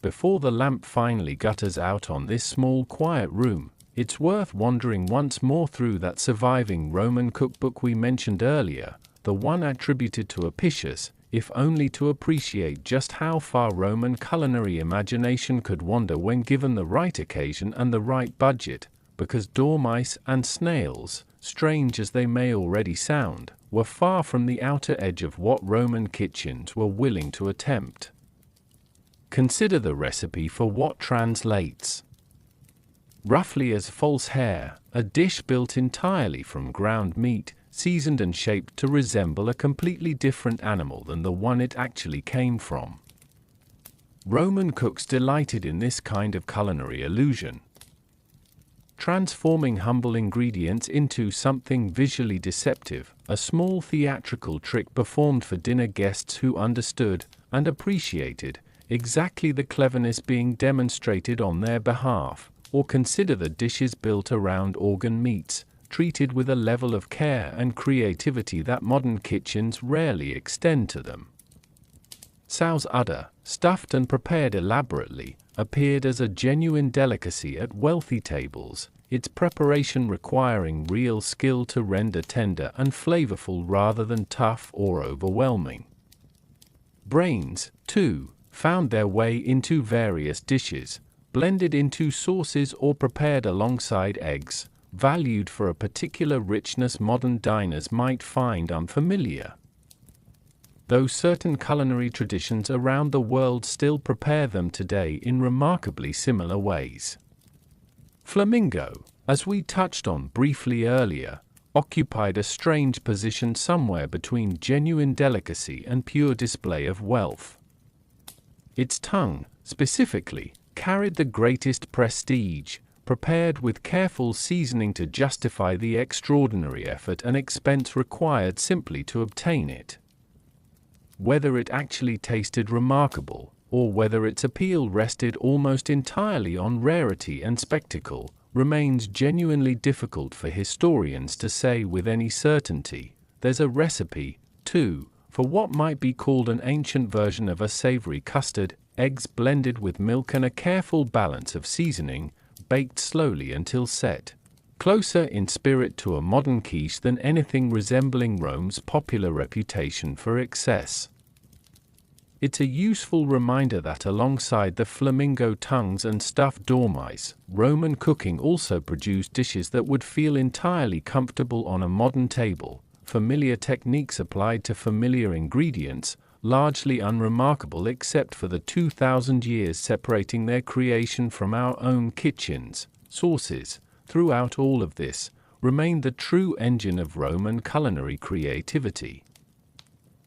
Before the lamp finally gutters out on this small quiet room, it's worth wandering once more through that surviving Roman cookbook we mentioned earlier, the one attributed to Apicius, if only to appreciate just how far Roman culinary imagination could wander when given the right occasion and the right budget, because dormice and snails, strange as they may already sound, were far from the outer edge of what Roman kitchens were willing to attempt. Consider the recipe for what translates roughly as false hare, a dish built entirely from ground meat, seasoned and shaped to resemble a completely different animal than the one it actually came from. Roman cooks delighted in this kind of culinary illusion, transforming humble ingredients into something visually deceptive, a small theatrical trick performed for dinner guests who understood and appreciated exactly the cleverness being demonstrated on their behalf. Or consider the dishes built around organ meats, treated with a level of care and creativity that modern kitchens rarely extend to them. Sow's udder, stuffed and prepared elaborately, appeared as a genuine delicacy at wealthy tables, its preparation requiring real skill to render tender and flavorful rather than tough or overwhelming. Brains, too, found their way into various dishes, blended into sauces or prepared alongside eggs, valued for a particular richness modern diners might find unfamiliar. Though certain culinary traditions around the world still prepare them today in remarkably similar ways. Flamingo, as we touched on briefly earlier, occupied a strange position somewhere between genuine delicacy and pure display of wealth. Its tongue, specifically, carried the greatest prestige, prepared with careful seasoning to justify the extraordinary effort and expense required simply to obtain it. Whether it actually tasted remarkable, or whether its appeal rested almost entirely on rarity and spectacle, remains genuinely difficult for historians to say with any certainty. There's a recipe, too, for what might be called an ancient version of a savory custard, eggs blended with milk and a careful balance of seasoning, baked slowly until set. Closer in spirit to a modern quiche than anything resembling Rome's popular reputation for excess. It's a useful reminder that alongside the flamingo tongues and stuffed dormice, Roman cooking also produced dishes that would feel entirely comfortable on a modern table, familiar techniques applied to familiar ingredients, largely unremarkable except for the 2,000 years separating their creation from our own kitchens. Sauces, throughout all of this, remain the true engine of Roman culinary creativity.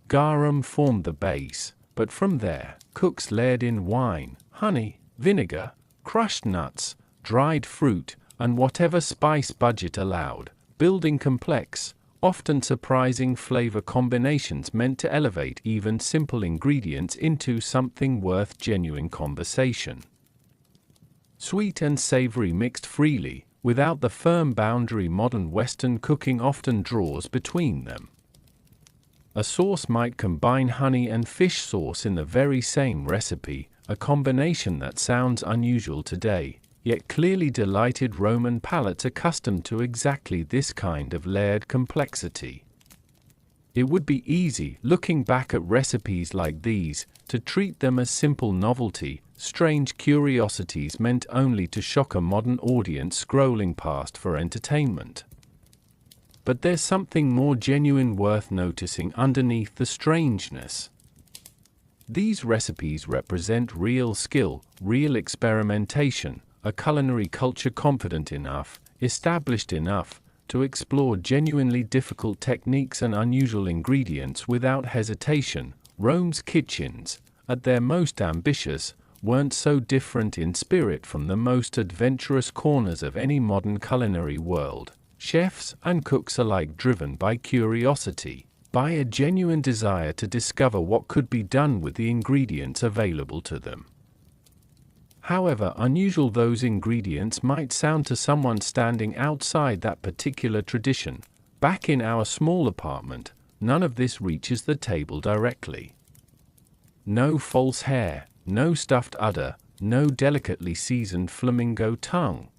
Garum formed the base, but from there, cooks layered in wine, honey, vinegar, crushed nuts, dried fruit, and whatever spice budget allowed, building complex, often surprising flavor combinations meant to elevate even simple ingredients into something worth genuine conversation. Sweet and savory mixed freely, without the firm boundary modern Western cooking often draws between them. A sauce might combine honey and fish sauce in the very same recipe, a combination that sounds unusual today, yet clearly delighted Roman palates accustomed to exactly this kind of layered complexity. It would be easy, looking back at recipes like these, to treat them as simple novelty, strange curiosities meant only to shock a modern audience scrolling past for entertainment. But there's something more genuine worth noticing underneath the strangeness. These recipes represent real skill, real experimentation, a culinary culture confident enough, established enough, to explore genuinely difficult techniques and unusual ingredients without hesitation. Rome's kitchens, at their most ambitious, weren't so different in spirit from the most adventurous corners of any modern culinary world. Chefs and cooks alike driven by curiosity, by a genuine desire to discover what could be done with the ingredients available to them. However unusual those ingredients might sound to someone standing outside that particular tradition, back in our small apartment, none of this reaches the table directly. No false hair, no stuffed udder, no delicately seasoned flamingo tongue.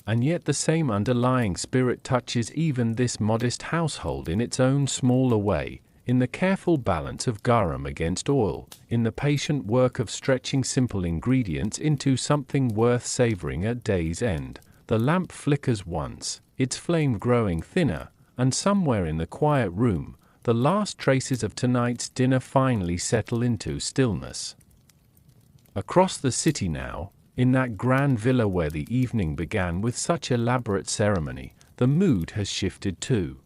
And yet the same underlying spirit touches even this modest household in its own smaller way, in the careful balance of garum against oil, in the patient work of stretching simple ingredients into something worth savoring at day's end. The lamp flickers once, its flame growing thinner, and somewhere in the quiet room, the last traces of tonight's dinner finally settle into stillness. Across the city now, in that grand villa where the evening began with such elaborate ceremony, the mood has shifted too.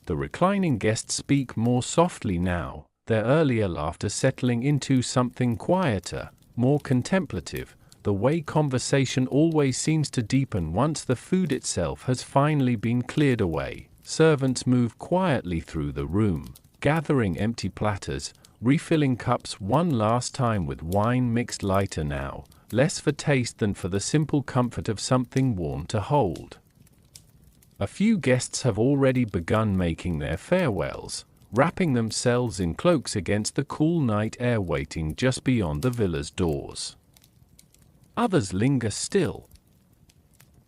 The reclining guests speak more softly now, their earlier laughter settling into something quieter, more contemplative, the way conversation always seems to deepen once the food itself has finally been cleared away. Servants move quietly through the room, gathering empty platters, refilling cups one last time with wine mixed lighter now, less for taste than for the simple comfort of something warm to hold. A few guests have already begun making their farewells, wrapping themselves in cloaks against the cool night air waiting just beyond the villa's doors. Others linger still,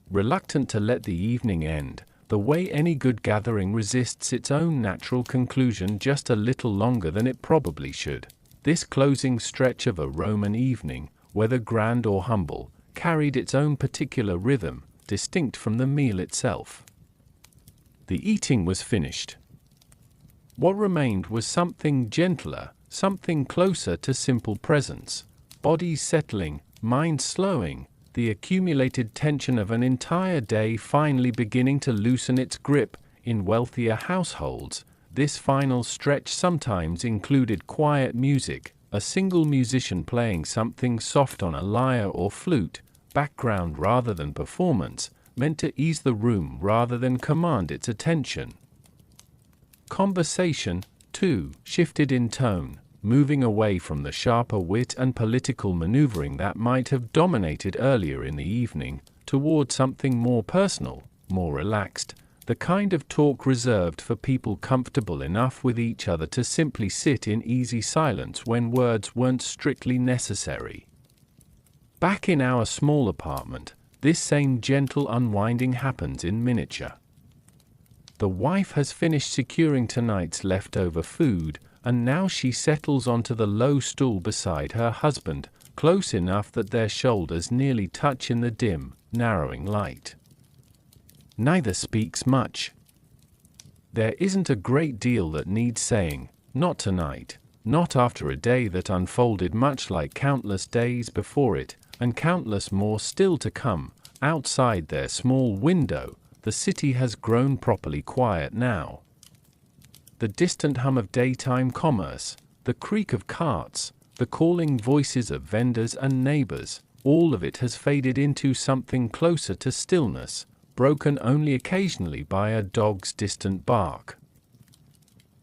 reluctant to let the evening end, the way any good gathering resists its own natural conclusion just a little longer than it probably should. This closing stretch of a Roman evening, whether grand or humble, carried its own particular rhythm, distinct from the meal itself. The eating was finished. What remained was something gentler, something closer to simple presence. Bodies settling, minds slowing, the accumulated tension of an entire day finally beginning to loosen its grip. In wealthier households, this final stretch sometimes included quiet music, a single musician playing something soft on a lyre or flute, background rather than performance, meant to ease the room rather than command its attention. Conversation, too, shifted in tone, moving away from the sharper wit and political maneuvering that might have dominated earlier in the evening, toward something more personal, more relaxed, the kind of talk reserved for people comfortable enough with each other to simply sit in easy silence when words weren't strictly necessary. Back in our small apartment, this same gentle unwinding happens in miniature. The wife has finished securing tonight's leftover food, and now she settles onto the low stool beside her husband, close enough that their shoulders nearly touch in the dim, narrowing light. Neither speaks much. There isn't a great deal that needs saying, not tonight, not after a day that unfolded much like countless days before it, and countless more still to come. Outside their small window, the city has grown properly quiet now. The distant hum of daytime commerce, the creak of carts, the calling voices of vendors and neighbors, all of it has faded into something closer to stillness, broken only occasionally by a dog's distant bark,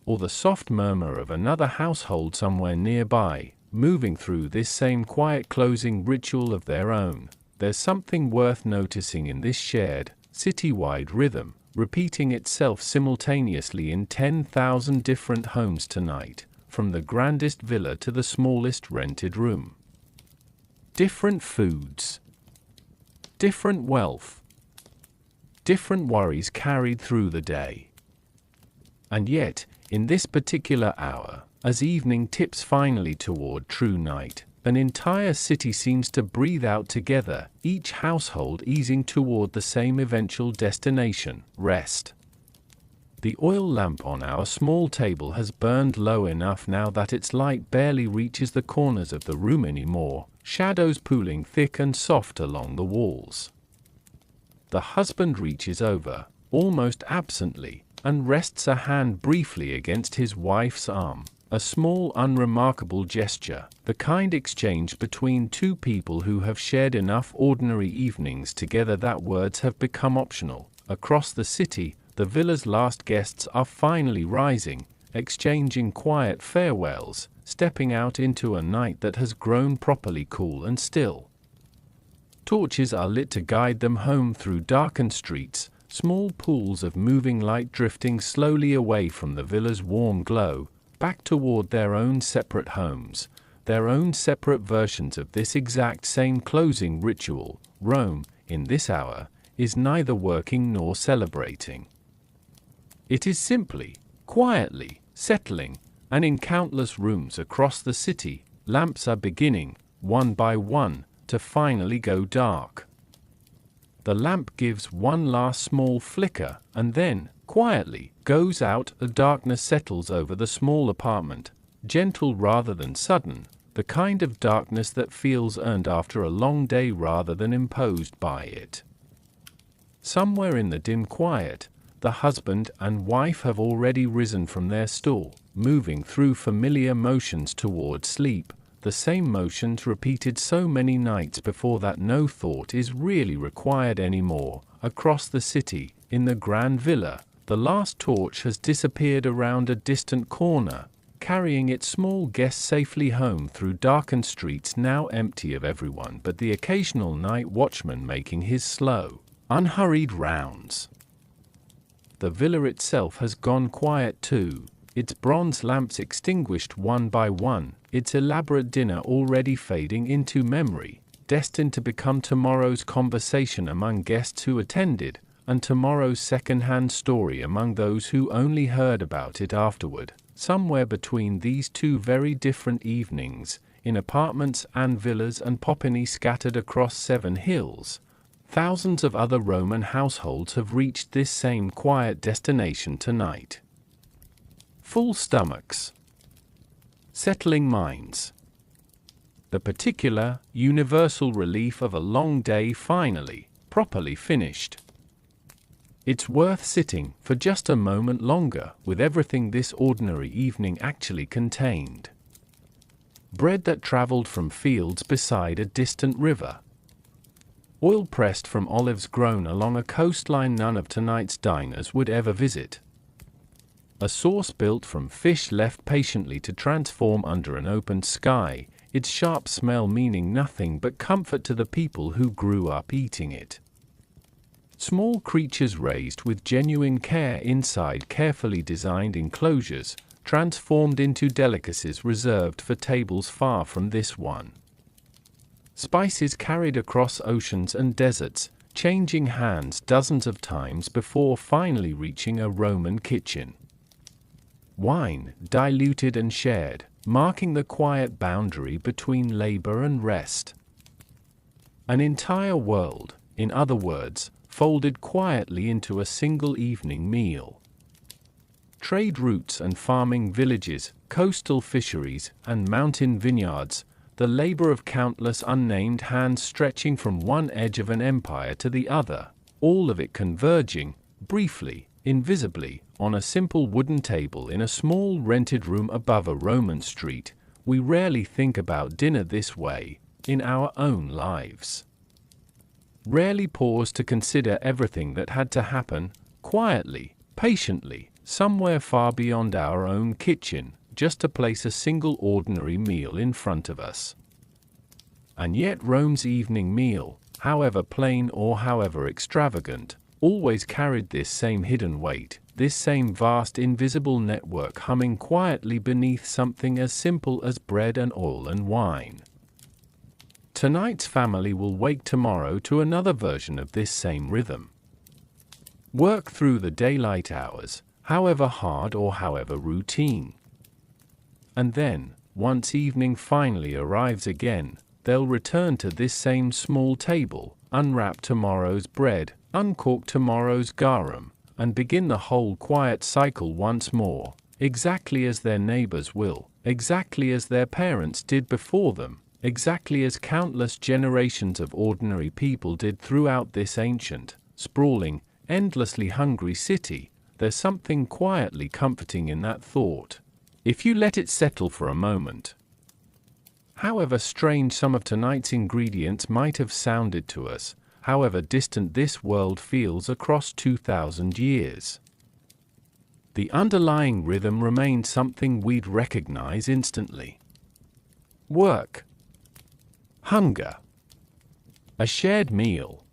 or the soft murmur of another household somewhere nearby, moving through this same quiet closing ritual of their own. There's something worth noticing in this shared, city-wide rhythm, repeating itself simultaneously in 10,000 different homes tonight, from the grandest villa to the smallest rented room. Different foods, different wealth, different worries carried through the day. And yet, in this particular hour, as evening tips finally toward true night, an entire city seems to breathe out together, each household easing toward the same eventual destination, rest. The oil lamp on our small table has burned low enough now that its light barely reaches the corners of the room anymore, shadows pooling thick and soft along the walls. The husband reaches over, almost absently, and rests a hand briefly against his wife's arm. A small, unremarkable gesture, the kind exchanged between two people who have shared enough ordinary evenings together that words have become optional. Across the city, the villa's last guests are finally rising, exchanging quiet farewells, stepping out into a night that has grown properly cool and still. Torches are lit to guide them home through darkened streets, small pools of moving light drifting slowly away from the villa's warm glow, back toward their own separate homes, their own separate versions of this exact same closing ritual. Rome, in this hour, is neither working nor celebrating. It is simply, quietly, settling, and in countless rooms across the city, lamps are beginning, one by one, to finally go dark. The lamp gives one last small flicker, and then, quietly, goes out. The darkness settles over the small apartment, gentle rather than sudden, the kind of darkness that feels earned after a long day rather than imposed by it. Somewhere in the dim quiet, the husband and wife have already risen from their stool, moving through familiar motions toward sleep, the same motions repeated so many nights before that no thought is really required anymore. Across the city, in the grand villa, the last torch has disappeared around a distant corner, carrying its small guest safely home through darkened streets now empty of everyone but the occasional night watchman making his slow, unhurried rounds. The villa itself has gone quiet too, its bronze lamps extinguished one by one, its elaborate dinner already fading into memory, destined to become tomorrow's conversation among guests who attended, and tomorrow's second-hand story among those who only heard about it afterward. Somewhere between these two very different evenings, in apartments and villas and popini scattered across 7 hills, thousands of other Roman households have reached this same quiet destination tonight. Full stomachs, settling minds, the particular, universal relief of a long day finally, properly finished. It's worth sitting for just a moment longer with everything this ordinary evening actually contained. Bread that traveled from fields beside a distant river. Oil pressed from olives grown along a coastline none of tonight's diners would ever visit. A sauce built from fish left patiently to transform under an open sky, its sharp smell meaning nothing but comfort to the people who grew up eating it. Small creatures raised with genuine care inside carefully designed enclosures, transformed into delicacies reserved for tables far from this one. Spices carried across oceans and deserts, changing hands dozens of times before finally reaching a Roman kitchen. Wine, diluted and shared, marking the quiet boundary between labor and rest. An entire world, in other words, folded quietly into a single evening meal. Trade routes and farming villages, coastal fisheries and mountain vineyards, the labor of countless unnamed hands stretching from one edge of an empire to the other, all of it converging, briefly, invisibly, on a simple wooden table in a small rented room above a Roman street. We rarely think about dinner this way, in our own lives. Rarely pause to consider everything that had to happen, quietly, patiently, somewhere far beyond our own kitchen, just to place a single ordinary meal in front of us. And yet Rome's evening meal, however plain or however extravagant, always carried this same hidden weight, this same vast invisible network humming quietly beneath something as simple as bread and oil and wine. Tonight's family will wake tomorrow to another version of this same rhythm. Work through the daylight hours, however hard or however routine. And then, once evening finally arrives again, they'll return to this same small table, unwrap tomorrow's bread, uncork tomorrow's garum, and begin the whole quiet cycle once more, exactly as their neighbors will, exactly as their parents did before them, exactly as countless generations of ordinary people did throughout this ancient, sprawling, endlessly hungry city. There's something quietly comforting in that thought, if you let it settle for a moment. However strange some of tonight's ingredients might have sounded to us, however distant this world feels across 2,000 years, the underlying rhythm remains something we'd recognize instantly. Work. Hunger. A shared meal.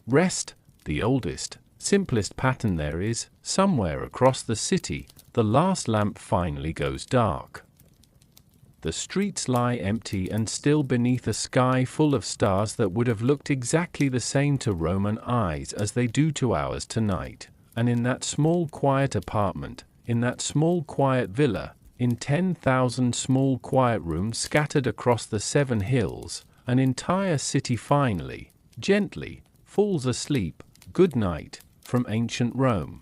Rest, the oldest, simplest pattern there is. Somewhere across the city, the last lamp finally goes dark. The streets lie empty and still beneath a sky full of stars that would have looked exactly the same to Roman eyes as they do to ours tonight. And in that small quiet apartment, in that small quiet villa, in 10,000 small quiet rooms scattered across the 7 hills, an entire city finally, gently, falls asleep. Good night, from ancient Rome.